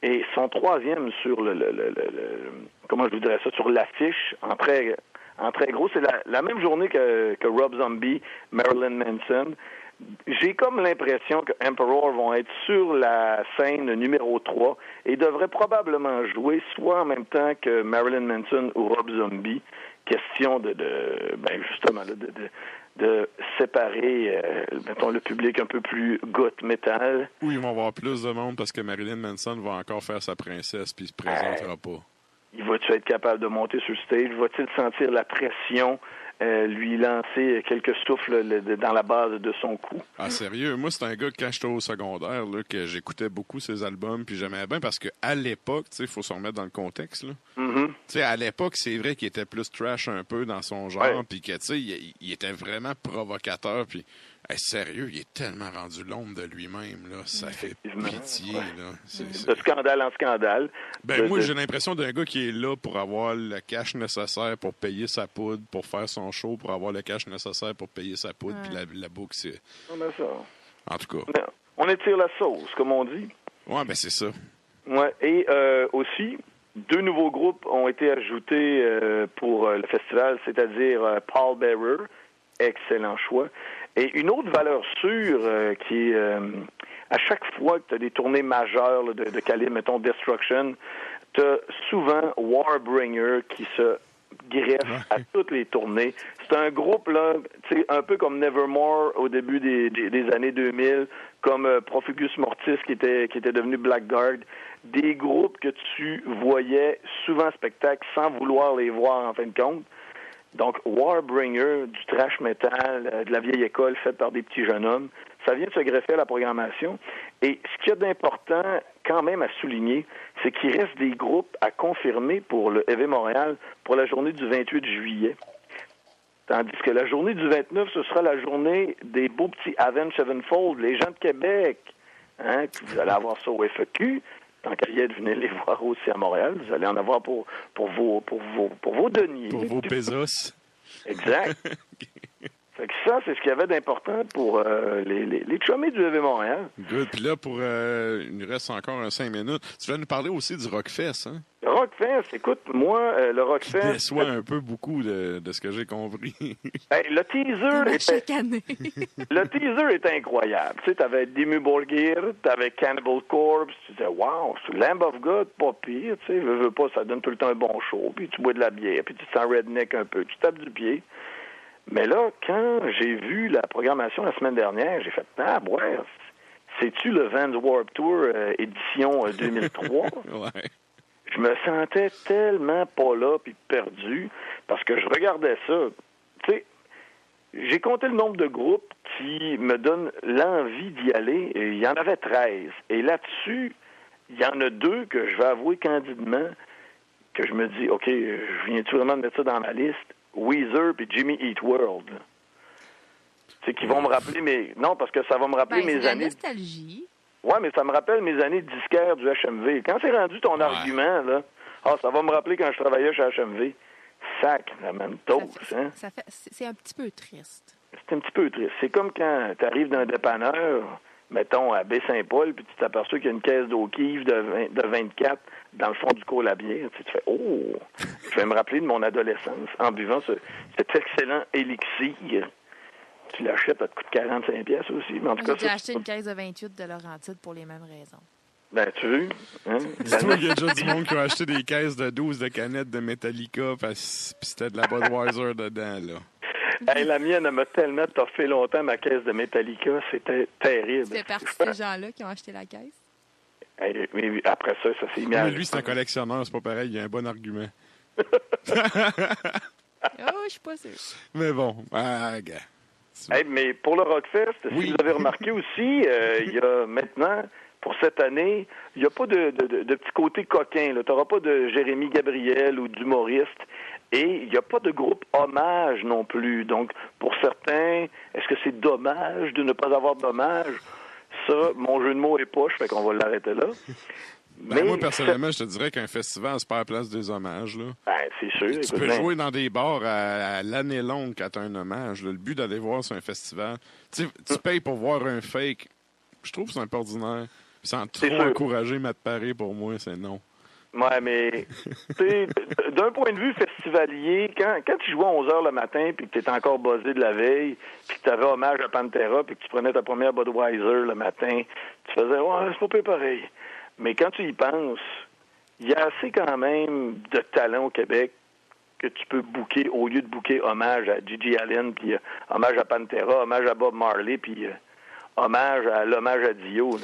et son troisième sur comment je vous dirais ça, sur l'affiche en très gros. C'est la même journée que Rob Zombie, Marilyn Manson. J'ai comme l'impression que Emperor vont être sur la scène numéro 3 et devraient probablement jouer soit en même temps que Marilyn Manson ou Rob Zombie. Question justement de séparer, mettons, le public un peu plus goth metal. Oui, ils vont avoir plus de monde parce que Marilyn Manson va encore faire sa princesse puis il se présentera pas. Il va-tu être capable de monter sur le stage? Va-t-il sentir la pression lui lancer quelques souffles dans la base de son cou? Ah, sérieux? Moi, c'est un gars, quand j'étais au secondaire, là, que j'écoutais beaucoup ses albums, puis j'aimais bien parce qu'à l'époque, tu sais, il faut se remettre dans le contexte, là. Mm-hmm. Tu sais, à l'époque, c'est vrai qu'il était plus trash un peu dans son genre, puis que, tu sais, il était vraiment provocateur, puis sérieux, il est tellement rendu l'ombre de lui-même, là. Ça fait pitié, là. De scandale en scandale. Moi, j'ai l'impression d'un gars qui est là pour avoir le cash nécessaire pour payer sa poudre, pour faire son show, pour avoir le cash nécessaire pour payer sa poudre, puis la boucle, c'est... Ça. En tout cas. On étire la sauce, comme on dit. Ouais, c'est ça. Ouais, et aussi, 2 nouveaux groupes ont été ajoutés pour le festival, c'est-à-dire Paul Bearer, excellent choix, et une autre valeur sûre qui est, à chaque fois que tu as des tournées majeures là, de calibre, mettons Destruction, tu as souvent Warbringer qui se greffe à toutes les tournées. C'est un groupe, là, un peu comme Nevermore au début des années 2000, comme Profugus Mortis qui était devenu Blackguard. Des groupes que tu voyais souvent en spectacle sans vouloir les voir en fin de compte. Donc, Warbringer, du thrash metal, de la vieille école faite par des petits jeunes hommes, ça vient de se greffer à la programmation. Et ce qu'il y a d'important, quand même, à souligner, c'est qu'il reste des groupes à confirmer pour le Heavy Montréal pour la journée du 28 juillet. Tandis que la journée du 29, ce sera la journée des beaux petits Avenged Sevenfold, les gens de Québec. Hein, vous allez avoir ça au FEQ. Tant qu'à y être, venez les voir aussi à Montréal. Vous allez en avoir pour vos deniers. Pour vos pesos. Exact. Fait que ça, c'est ce qu'il y avait d'important pour les chummies du Heavy Montréal. Good. Puis là, il nous reste encore 5 minutes. Tu vas nous parler aussi du Rockfest, hein? Le Rockfest, écoute, moi, le Rockfest... Qui déçoit un peu beaucoup de ce que j'ai compris. Le teaser... Chaque année. Le teaser est incroyable. Tu sais, t'avais Dimmu Borgir, t'avais Cannibal Corpse, tu disais, wow, Lamb of God, pas pire, tu sais, veux pas, ça donne tout le temps un bon show, puis tu bois de la bière, puis tu te sens redneck un peu, tu tapes du pied. Mais là, quand j'ai vu la programmation la semaine dernière, j'ai fait, ouais, c'est-tu le Vans Warped Tour édition 2003? Ouais. Je me sentais tellement pas là puis perdu parce que je regardais ça. Tu sais, j'ai compté le nombre de groupes qui me donnent l'envie d'y aller. Et il y en avait 13. Et là-dessus, il y en a 2 que je vais avouer candidement que je me dis, OK, je viens-tu vraiment de mettre ça dans ma liste? Weezer et Jimmy Eat World. C'est qui vont me rappeler Non, parce que ça va me rappeler mes années... nostalgie. Oui, mais ça me rappelle mes années disquaires du HMV. Quand c'est rendu ton argument, là, ça va me rappeler quand je travaillais chez HMV. Sacrement toast, hein? C'est un petit peu triste. C'est un petit peu triste. C'est comme quand tu arrives dans un dépanneur, mettons, à Baie-Saint-Paul, puis tu t'aperçois qu'il y a une caisse d'eau Kiv de 24 dans le fond du col à bière. Tu fais, je vais me rappeler de mon adolescence en buvant cet excellent élixir. Tu l'achètes, ça te coûte 45$ aussi. Mais en tout cas, j'ai acheté une caisse de 28 de Laurentide pour les mêmes raisons. Ben, tu veux? Hein? Dis-toi qu'il y a déjà du monde qui a acheté des caisses de 12 de canettes de Metallica, puis c'était de la Budweiser dedans, là. Hey, la mienne, elle m'a tellement toffé longtemps, ma caisse de Metallica. C'était terrible. Tu fais partie de ces gens-là qui ont acheté la caisse? Hey, mais après ça s'est mis à... Lui, c'est un collectionneur, c'est pas pareil, il a un bon argument. Je suis pas sûr. Mais bon, gars. Hey, mais pour le Rockfest, si vous avez remarqué aussi, il y a maintenant, pour cette année, il n'y a pas de petit côté coquin. Tu n'auras pas de Jérémy Gabriel ou d'humoriste. Et il n'y a pas de groupe hommage non plus. Donc, pour certains, est-ce que c'est dommage de ne pas avoir d'hommage? Ça, mon jeu de mots est poche, fait qu'on va l'arrêter là. Mais moi, personnellement, je te dirais qu'un festival, c'est pas la place des hommages. Là. Ben, c'est sûr. Tu peux jouer dans des bars à l'année longue quand tu as un hommage. Là. Le but d'aller voir sur un festival, tu payes pour voir un fake. Je trouve que c'est un peu ordinaire. Sans trop encourager Matt Paré, pour moi, c'est non. Ouais, mais d'un point de vue festivalier, quand tu jouais à 11h le matin puis que tu étais encore buzzé de la veille, puis que tu avais hommage à Pantera puis que tu prenais ta première Budweiser le matin, tu faisais « Ouais, c'est pas pareil ». Mais quand tu y penses, il y a assez quand même de talent au Québec que tu peux booker, au lieu de booker hommage à Gigi Allen, puis hommage à Pantera, hommage à Bob Marley, puis hommage à l'hommage à Dio.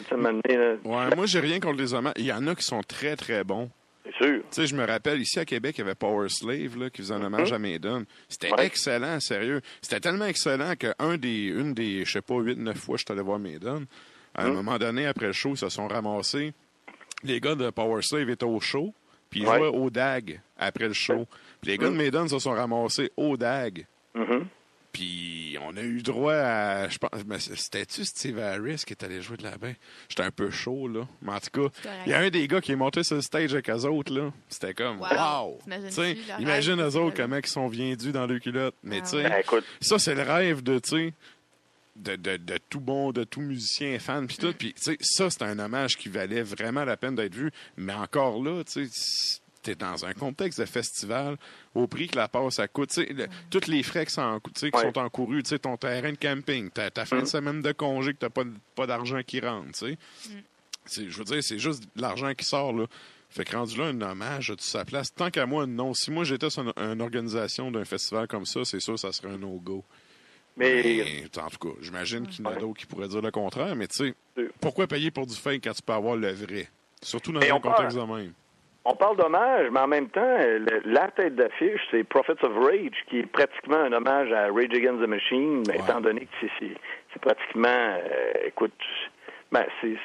Moi, j'ai rien contre les hommages. Il y en a qui sont très, très bons. C'est sûr. Tu sais, je me rappelle, ici à Québec, il y avait Power Slave là, qui faisait un hommage à Maiden. C'était excellent, sérieux. C'était tellement excellent qu'une des, je sais pas, 8-9 fois, je suis allé voir Maiden. À un moment donné, après le show, ils se sont ramassés. Les gars de Power Slave étaient au show, puis ils jouaient au DAG après le show. Puis les gars de Maiden se sont ramassés au DAG. Puis on a eu droit à... Je pense, c'était-tu Steve Harris qui est allé jouer de la bain? J'étais un peu chaud, là. Mais en tout cas, il y a un des gars qui est monté sur le stage avec eux autres, là. C'était comme, wow! Imagine eux autres comment ils sont viendus dans le culotte. Mais tu sais, ça, c'est le rêve de, tu sais... De tout musicien et fan puis tout, puis tu sais, ça c'est un hommage qui valait vraiment la peine d'être vu, mais encore là, tu sais, t'es dans un contexte de festival au prix que la passe ça coûte, tu sais, tous les frais qui sont encourus, tu sais, ton terrain de camping, ta fin de semaine de congé que t'as pas d'argent qui rentre, tu sais, je veux dire, c'est juste de l'argent qui sort là. Fait que rendu là, un hommage à toute sa place. Tant qu'à moi, non. Si moi j'étais sur une organisation d'un festival comme ça, c'est sûr ça serait un no-go. Mais en tout cas, j'imagine qu'il y en a d'autres qui pourraient dire le contraire, mais tu sais, pourquoi payer pour du fake quand tu peux avoir le vrai? Surtout dans un contexte de même. On parle d'hommage, mais en même temps, la tête d'affiche, c'est Prophets of Rage, qui est pratiquement un hommage à Rage Against the Machine, mais étant donné que c'est pratiquement,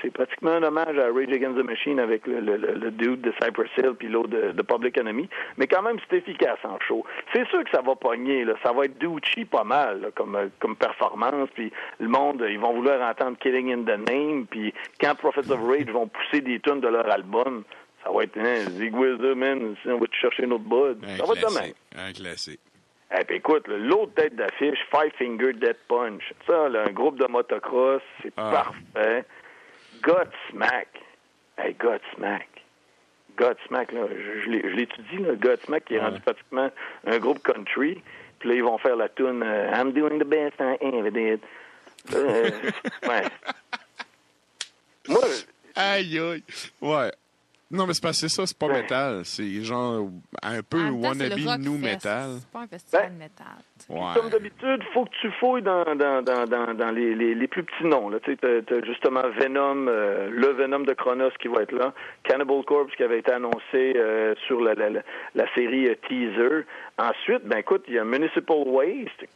c'est pratiquement un hommage à Rage Against the Machine avec le dude de Cypress Hill puis l'autre de Public Enemy. Mais quand même, c'est efficace en show. C'est sûr que ça va pogner, là. Ça va être douchy pas mal, là, comme performance. Puis le monde, ils vont vouloir entendre Killing in the Name. Puis quand Prophets of Rage vont pousser des tunes de leur album, ça va être, Zigwizard, man, on va te chercher une autre bud. Ça va être de même. Un classique. Eh bien, écoute, l'autre tête d'affiche, Five Finger Death Punch. Ça, là, un groupe de motocross, c'est parfait. Godsmack. Hey, Godsmack. Godsmack, là, je l'étudie, là. Godsmack, qui est rendu pratiquement un groupe country. Puis là, ils vont faire la tune I'm doing the best I ever did. Moi... Aïe, aïe. Ouais. Non, mais c'est parce que ça, c'est pas métal. C'est genre un peu wannabe new metal. C'est pas un festival de métal. Ouais. Comme d'habitude, il faut que tu fouilles dans les plus petits noms. Tu sais, t'as justement Venom, le Venom de Kronos qui va être là. Cannibal Corpse qui avait été annoncé sur la série Teaser. Ensuite, ben écoute, il y a Municipal Waste.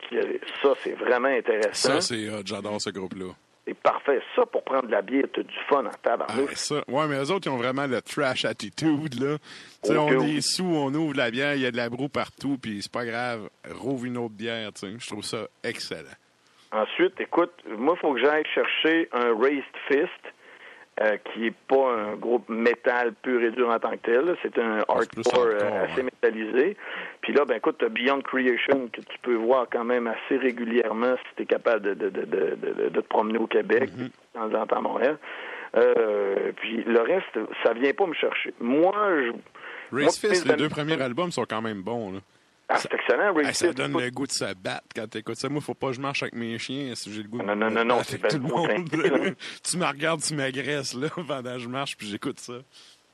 Ça, c'est vraiment intéressant. Ça, c'est j'adore ce groupe-là. C'est parfait. Ça, pour prendre de la bière, t'as du fun en tabarnouche. Ouais, mais eux autres, ils ont vraiment le trash attitude, là. Tu sais, on est sous, on ouvre la bière, il y a de la broue partout, puis c'est pas grave, rouvre une autre bière, tu sais. Je trouve ça excellent. Ensuite, écoute, moi, il faut que j'aille chercher un Raised Fist, qui est pas un groupe métal pur et dur en tant que tel. C'est un hardcore assez métallisé. Puis là, ben écoute, t'as Beyond Creation que tu peux voir quand même assez régulièrement si t'es capable de te promener au Québec, de temps en temps à Montréal. Puis le reste, ça vient pas me chercher. Raised Fist, les deux premiers albums sont quand même bons, là. Ah, c'est excellent, Raised Fist. Ça donne le goût de se battre quand t'écoutes ça. Moi, faut pas que je marche avec mes chiens si j'ai le goût de Non, c'est tout le monde. Tu me regardes, tu m'agresses, là, pendant que je marche, puis j'écoute ça.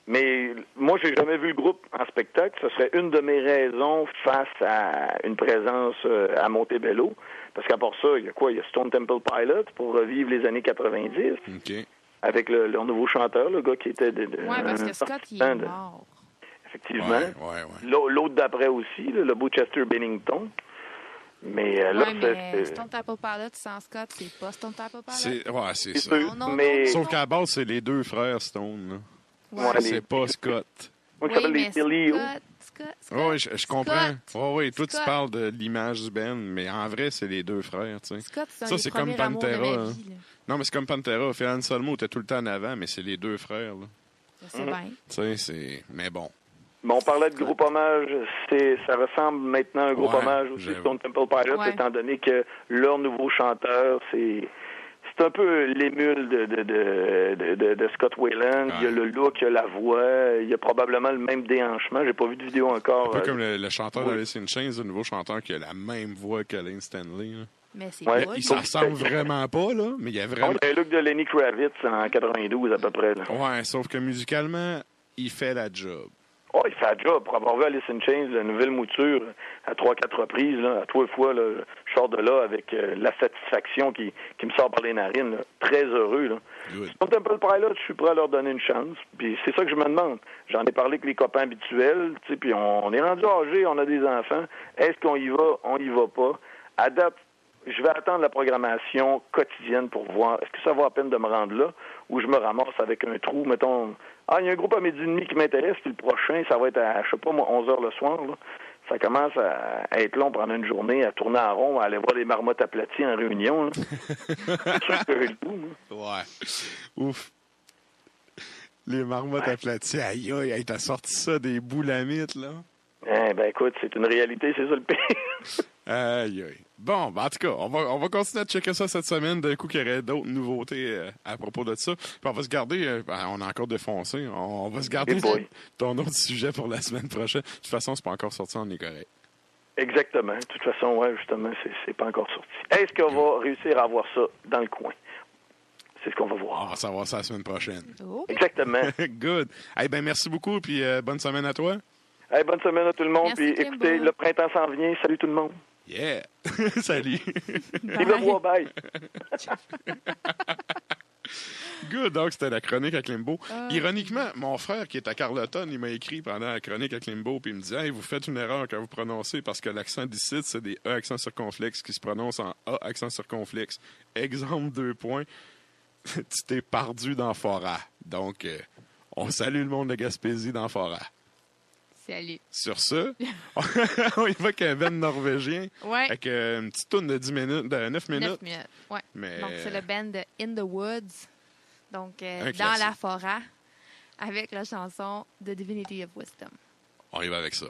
Mais moi, j'ai jamais vu le groupe en spectacle. Ce serait une de mes raisons face à une présence à Montebello. Parce qu'à part ça, il y a quoi? Il y a Stone Temple Pilots pour revivre les années 90. OK. Avec leur nouveau chanteur, le gars qui était parce que Scott, il est mort. Effectivement. Ouais. L'autre d'après aussi, le beau Chester Bennington. Mais là, mais Stone Temple Pilots sans Scott, c'est pas Stone Temple Pilots. C'est ça. Sauf qu'à la base, c'est les deux frères Stone. C'est pas Scott. Moi, j'appelle les Philly. Oui, je comprends. Oui, toi, tu parles de l'image du band, mais en vrai, c'est les deux frères. Tu sais. Scott, c'est comme Pantera. Non, mais c'est comme Pantera. Phil Anselmo était tout le temps en avant, mais c'est les deux frères. Là. Je sais bien. Tu sais, c'est... Mais bon. Mais on parlait de groupe hommage, ça ressemble maintenant à un groupe hommage aussi, Stone Temple Pilots, étant donné que leur nouveau chanteur, c'est un peu l'émule de Scott Weiland. Il y a le look, il y a la voix, il y a probablement le même déhanchement. J'ai pas vu de vidéo encore. Un peu comme le chanteur d'Alice in Chains, le nouveau chanteur qui a la même voix que Lane Stanley. Là. Mais c'est il s'en ressemble vraiment pas, là, mais il y a vraiment... Il y a un look de Lenny Kravitz en 92 à peu près. Là. Ouais, sauf que musicalement, il fait la job. Oh, il fait la job. Pour avoir vu Alice in Chains, la nouvelle mouture, à 3-4 reprises, là, à 3 fois, là, je sors de là avec la satisfaction qui me sort par les narines. Là. Très heureux. Là. Stone Temple Pilots, je suis prêt à leur donner une chance. Puis c'est ça que je me demande. J'en ai parlé avec les copains habituels, puis on est rendu âgés, on a des enfants. Est-ce qu'on y va? On y va pas. À date, je vais attendre la programmation quotidienne pour voir est-ce que ça vaut la peine de me rendre là ou je me ramasse avec un trou, mettons... il y a un groupe à 12h30 qui m'intéresse, puis le prochain, ça va être à, je sais pas moi, 11h le soir. Là. Ça commence à être long pendant une journée, à tourner en rond, à aller voir les marmottes aplaties en réunion. C'est sûr que j'ai le goût. Ouais. Ouf. Les marmottes aplaties, aïe, aïe, t'as sorti ça des boulamites, là. Écoute, c'est une réalité, c'est ça le pire. Aïe, aïe. Bon, en tout cas, on va continuer à checker ça cette semaine. D'un coup, qu'il y aurait d'autres nouveautés à propos de ça. Puis on va se garder, on a encore défoncé, on va se garder ton autre sujet pour la semaine prochaine. De toute façon, c'est pas encore sorti, on est correct. Exactement. De toute façon, justement, c'est pas encore sorti. Est-ce qu'on va réussir à avoir ça dans le coin? C'est ce qu'on va voir. On va savoir ça la semaine prochaine. Oh. Exactement. Good. Merci beaucoup, puis bonne semaine à toi. Bonne semaine à tout le monde. Puis écoutez, le printemps s'en vient. Salut tout le monde. Yeah! Salut! Bye! Good, donc c'était la chronique à Klimbo. Ironiquement, mon frère qui est à Carleton, il m'a écrit pendant la chronique à Klimbo, puis il me dit « Hey, vous faites une erreur quand vous prononcez, parce que l'accent d'ici, c'est des E accent circonflexe qui se prononcent en A accent circonflexe. Exemple 2 points, tu t'es perdu dans Fora. » Donc, on salue le monde de Gaspésie dans Fora. Salut. Sur ce, on y va avec un band norvégien. Ouais. Avec une petite tourne de 10 minutes, de 9 minutes. 9 minutes, ouais. Mais... Donc, c'est le band de In the Woods. Donc, dans la forêt, avec la chanson The Divinity of Wisdom. On y va avec ça.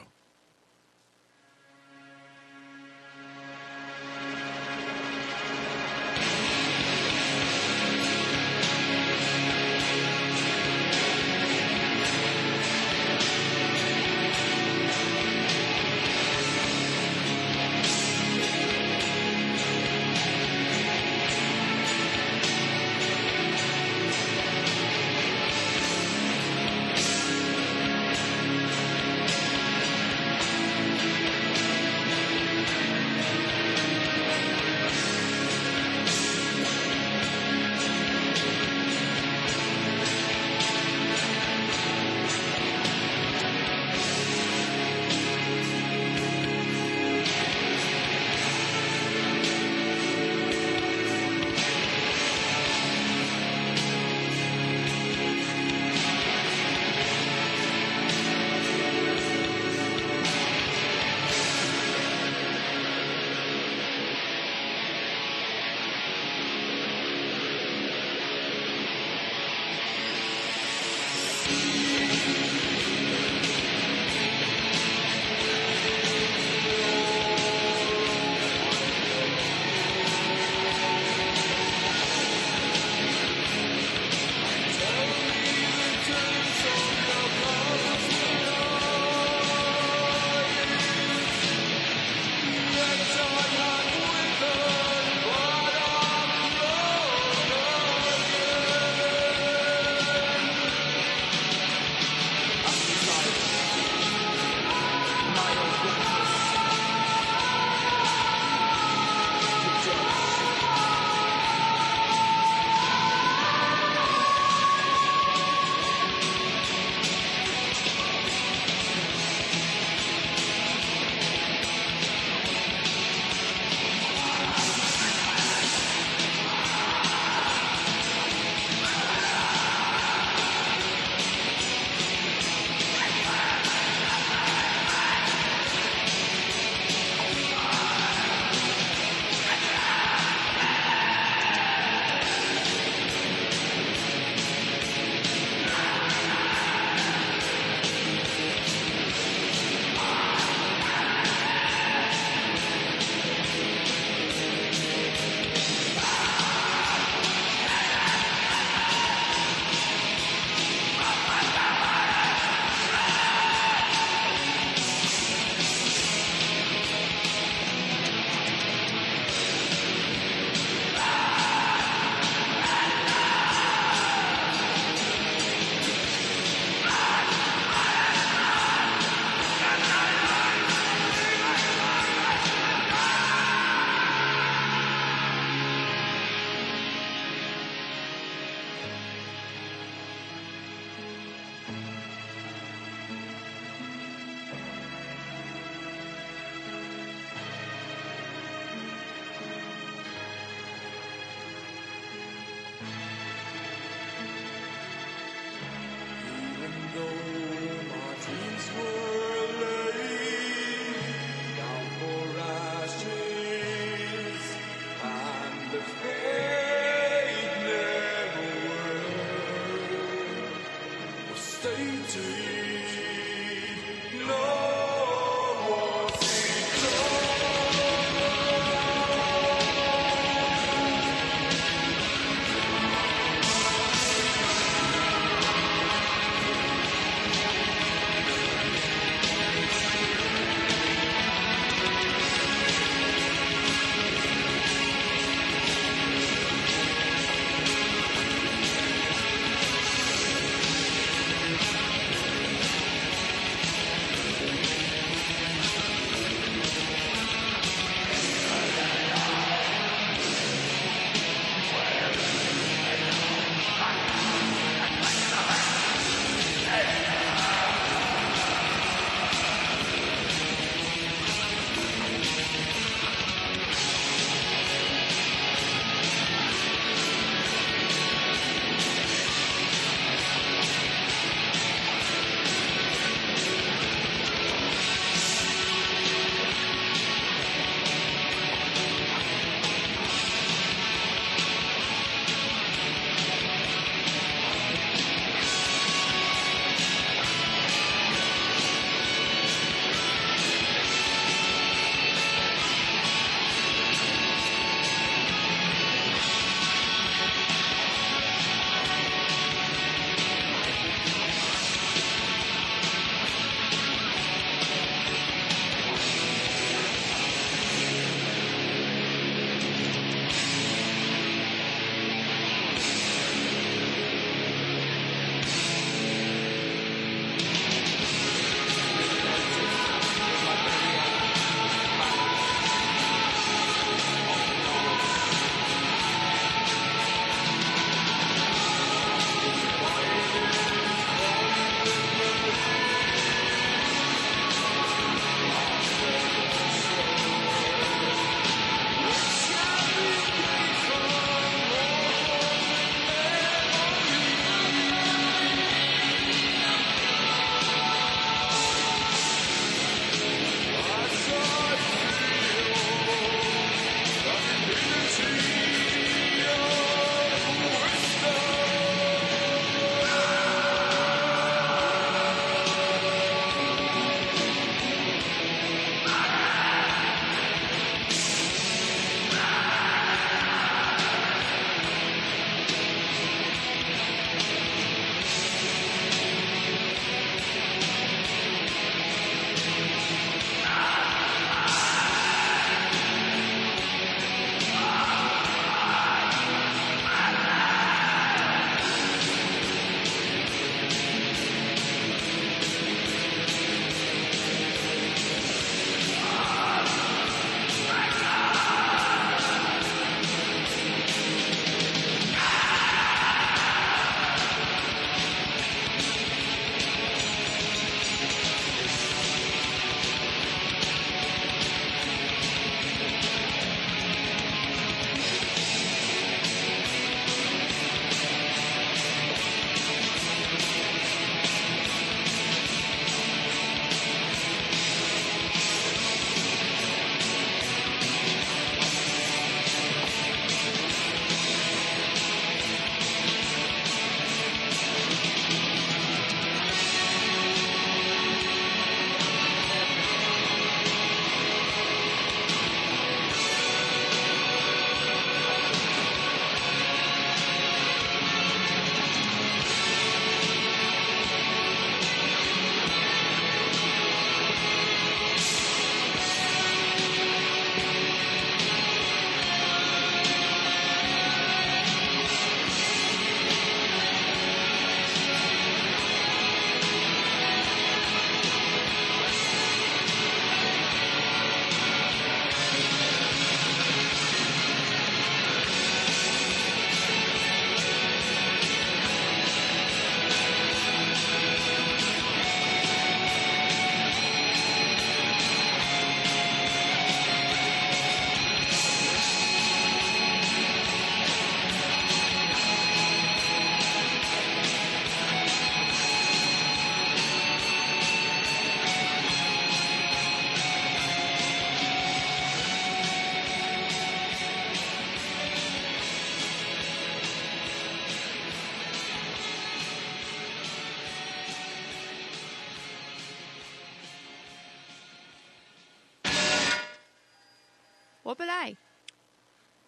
Hop là!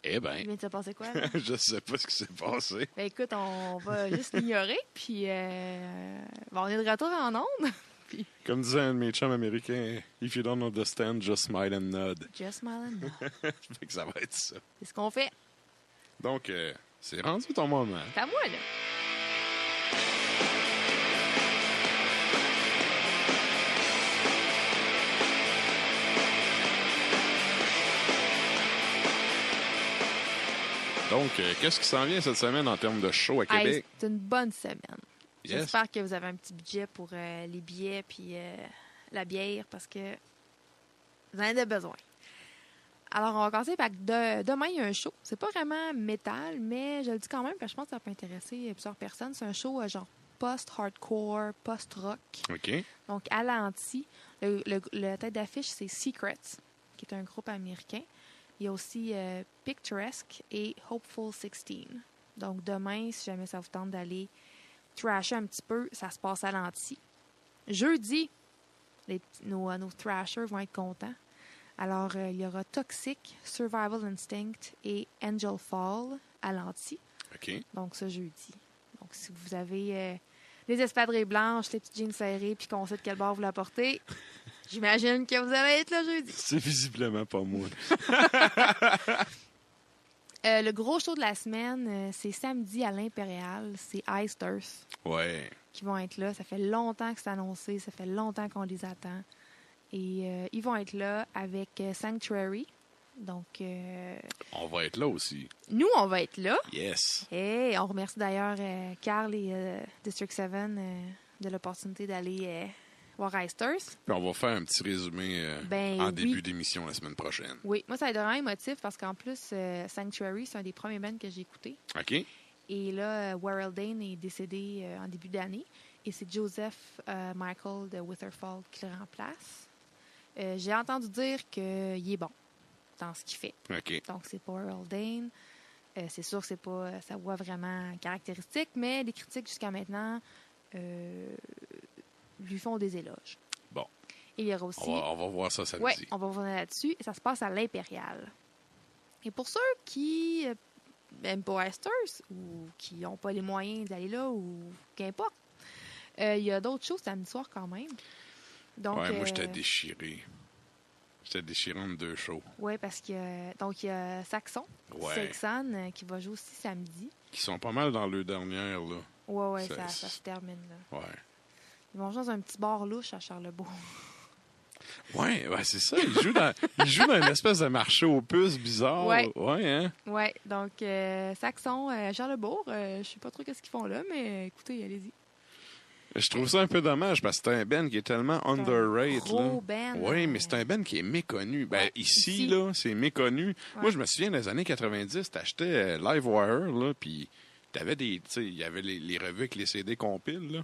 Eh bien, Il vient de se passer quoi, là? je sais pas ce qui s'est passé. Ben écoute, on va juste l'ignorer, puis on est de retour en ondes. Comme disait un de mes chums américains, if you don't understand, just smile and nod. Just smile and nod. Fait que ça va être ça. C'est ce qu'on fait. Donc, c'est rendu ton moment. C'est à moi, là. Donc, qu'est-ce qui s'en vient cette semaine en termes de show à Québec? Hey, c'est une bonne semaine. Yes. J'espère que vous avez un petit budget pour les billets puis la bière parce que vous en avez besoin. Alors, on va commencer par demain, il y a un show. C'est pas vraiment métal, mais je le dis quand même parce que je pense que ça peut intéresser plusieurs personnes. C'est un show genre post-hardcore, post-rock. OK. Donc, à l'anti, le tête d'affiche, c'est Secrets, qui est un groupe américain. Il y a aussi Picturesque et Hopeful 16. Donc, demain, si jamais ça vous tente d'aller trasher un petit peu, ça se passe à l'anti. Jeudi, nos thrashers vont être contents. Alors, il y aura Toxic, Survival Instinct et Angel Fall à l'anti. OK. Donc, ce jeudi. Donc, si vous avez les espadrilles blanches, les petites jeans serrées, puis qu'on sait de quel bord vous la portez, j'imagine que vous allez être là jeudi. C'est visiblement pas moi. Le gros show de la semaine, c'est samedi à l'Impérial. C'est Ice Earth Ouais. qui vont être là. Ça fait longtemps que c'est annoncé. Ça fait longtemps qu'on les attend. Et ils vont être là avec Sanctuary. Donc, On va être là aussi. nous, on va être là. Yes. Et on remercie d'ailleurs Carl et District 7 de l'opportunité d'aller voir Ice Earth. Puis on va faire un petit résumé en début d'émission la semaine prochaine. Oui, moi, ça va être vraiment émotif parce qu'en plus, Sanctuary, c'est un des premiers bands que j'ai écouté. OK. Et là, Warrell Dane est décédé en début d'année. Et c'est Joseph Michael de Witherfall qui le remplace. J'ai entendu dire qu'il est bon dans ce qu'il fait. OK. Donc, c'est pas Warrell Dane. C'est sûr que c'est pas sa voix vraiment caractéristique, mais les critiques jusqu'à maintenant lui font des éloges. Bon. Et il y aura aussi... On va voir ça samedi. Oui, on va revenir là-dessus. Et ça se passe à l'Impérial. Et pour ceux qui n'aiment pas Esters ou qui n'ont pas les moyens d'aller là ou qu'importe, il y a d'autres choses samedi soir quand même. Donc, ouais, moi, j'étais déchiré. J'étais déchiré entre deux shows. Oui, parce qu'il y a Saxon, Saxon qui va jouer aussi samedi. Qui sont pas mal dans le dernière, là. Oui, ça se termine, là. Ouais. Ils vont jouer dans un petit bar louche à Charlebourg. Ouais, c'est ça. Ils jouent dans une espèce de marché aux puces bizarre. Ouais. Ouais, hein? Ouais, donc Saxon, Charlebourg, je sais pas trop qu'est-ce qu'ils font là, mais écoutez, allez-y. Je trouve ça un peu dommage parce que c'est un band qui est tellement underrated. Gros band. Oui, mais c'est un band qui est méconnu. Ben, ici, là, c'est méconnu. Ouais. Moi, je me souviens, dans les années 90, t'achetais Livewire, là, puis t'avais des... Tu sais, il y avait les revues avec les CD compiles, là.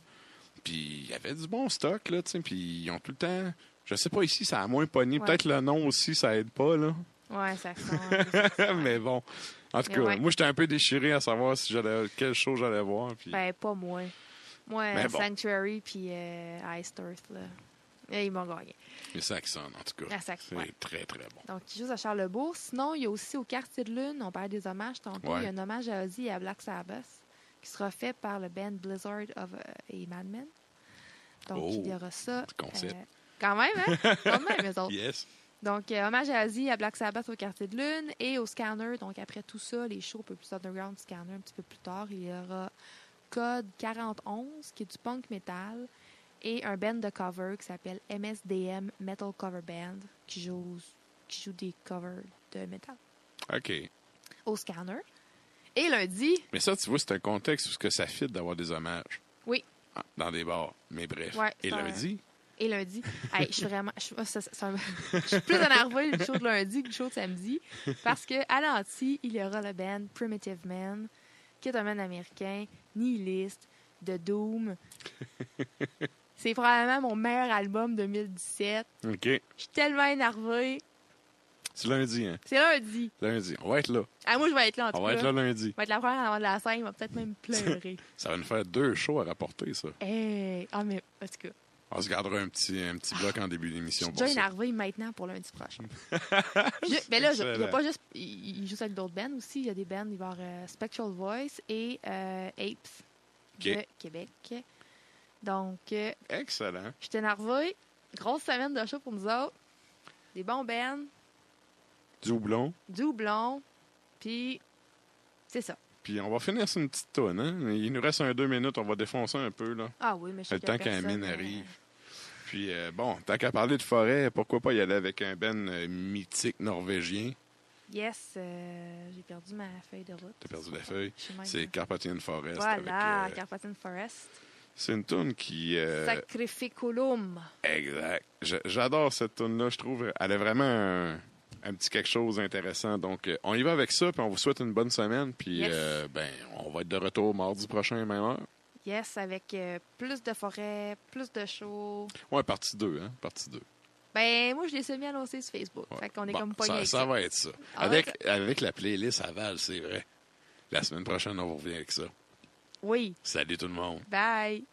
Puis il y avait du bon stock, là, tu sais, puis ils ont tout le temps... Je sais pas, ici, ça a moins pogné. Peut-être le nom aussi, ça aide pas, là. Ouais, Saxon. Mais bon, en tout cas, moi, j'étais un peu déchiré à savoir quel show j'allais voir. Puis... Ben, pas moi. Moi, bon. Sanctuary puis Ice Earth, là. Et ils m'ont gagné. Les Saxons, en tout cas. C'est très, très bon. Donc, ils jouent à Charlebourg. Sinon, il y a aussi au Quartier de Lune, on parlait des hommages tantôt, il y a un hommage à Ozzy et à Black Sabbath qui sera fait par le band Blizzard et Mad Men. Donc, il y aura ça. Concept. Quand même, hein? Quand même, eux autres. Yes. Donc, hommage à Ozzy, à Black Sabbath au Quartier de Lune et au Scanner. Donc, après tout ça, les shows un peu plus underground, Scanner un petit peu plus tard, il y aura Code 4011, qui est du punk metal, et un band de cover qui s'appelle MSDM Metal Cover Band, qui joue des covers de metal. OK. Au Scanner. Et lundi... Mais ça, tu vois, c'est un contexte où ça fit d'avoir des hommages. Oui. Dans des bars. Mais bref. Ouais, et lundi? Et lundi. Hey, je suis vraiment... Je suis plus énervée le show de lundi que le show de samedi, parce qu'à l'anti, il y aura le band Primitive Man, qui est un band américain, nihiliste, de doom. C'est probablement mon meilleur album 2017. OK. Je suis tellement énervée. C'est lundi, hein? C'est lundi. Lundi. On va être là. Ah, moi, je vais être là, en tout cas. On va être là lundi. Je vais être la première avant de la scène. On va peut-être même pleurer. Ça va nous faire 2 shows à rapporter, ça. Hey. Ah, mais, en tout cas, On se gardera un petit bloc en début d'émission. Je suis déjà énervé maintenant pour lundi prochain. Mais là, il n'y a pas juste... Il joue avec d'autres bands aussi. Il y a des bands, il va y avoir Spectral Voice et Apes de Québec. Donc... excellent. Je suis énervé. Grosse semaine de show pour nous autres. Des bons bands. Du houblon. Du houblon. Puis, c'est ça. Puis on va finir sur une petite tonne, hein? Il nous reste 2 minutes, on va défoncer un peu, là. Ah oui, mais je sais le temps qu'Amine arrive. Puis, bon, tant qu'à parler de forêt, pourquoi pas y aller avec un ben mythique norvégien? Yes, j'ai perdu ma feuille de route. T'as perdu la feuille? C'est Carpathian Forest. Voilà, Carpathian Forest. C'est une toune qui... Sacrificulum. Exact. J'adore cette toune-là, je trouve. Elle a vraiment un petit quelque chose d'intéressant. Donc, on y va avec ça, puis on vous souhaite une bonne semaine. Puis, on va être de retour mardi prochain, même heure. Yes, avec plus de forêt, plus de show. Ouais, partie 2, hein? Partie 2. Ben, moi, je l'ai semi-annoncé sur Facebook. Ouais. Fait qu'on est comme pas ça va être ça. Avec la playlist Aval, c'est vrai. La semaine prochaine, on revient avec ça. Oui. Salut tout le monde. Bye.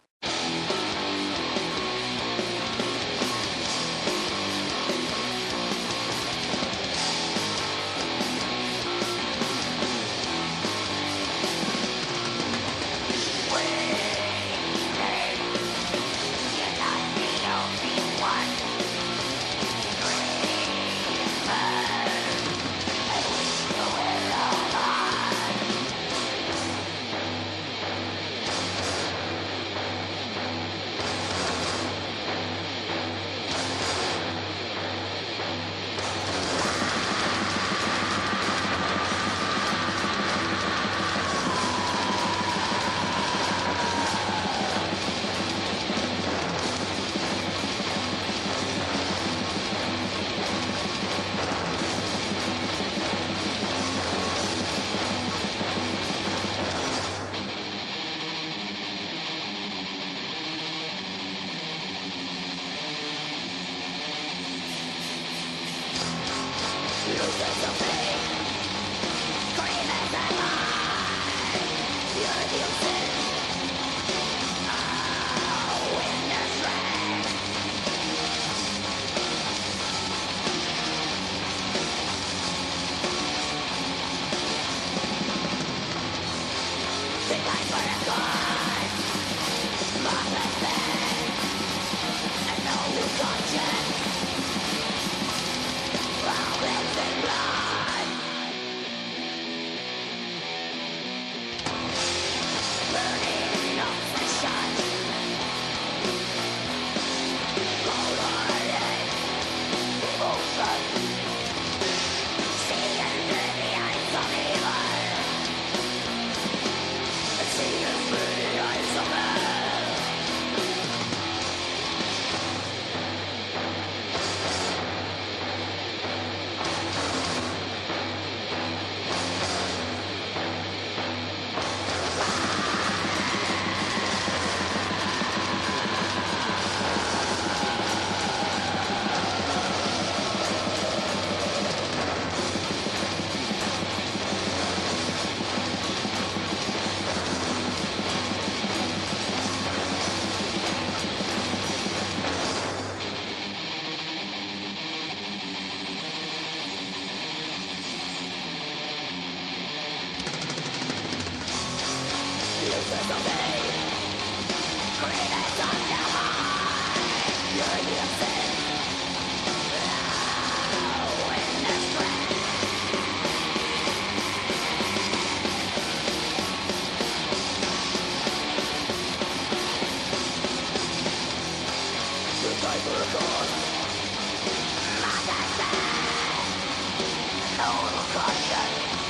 No caution.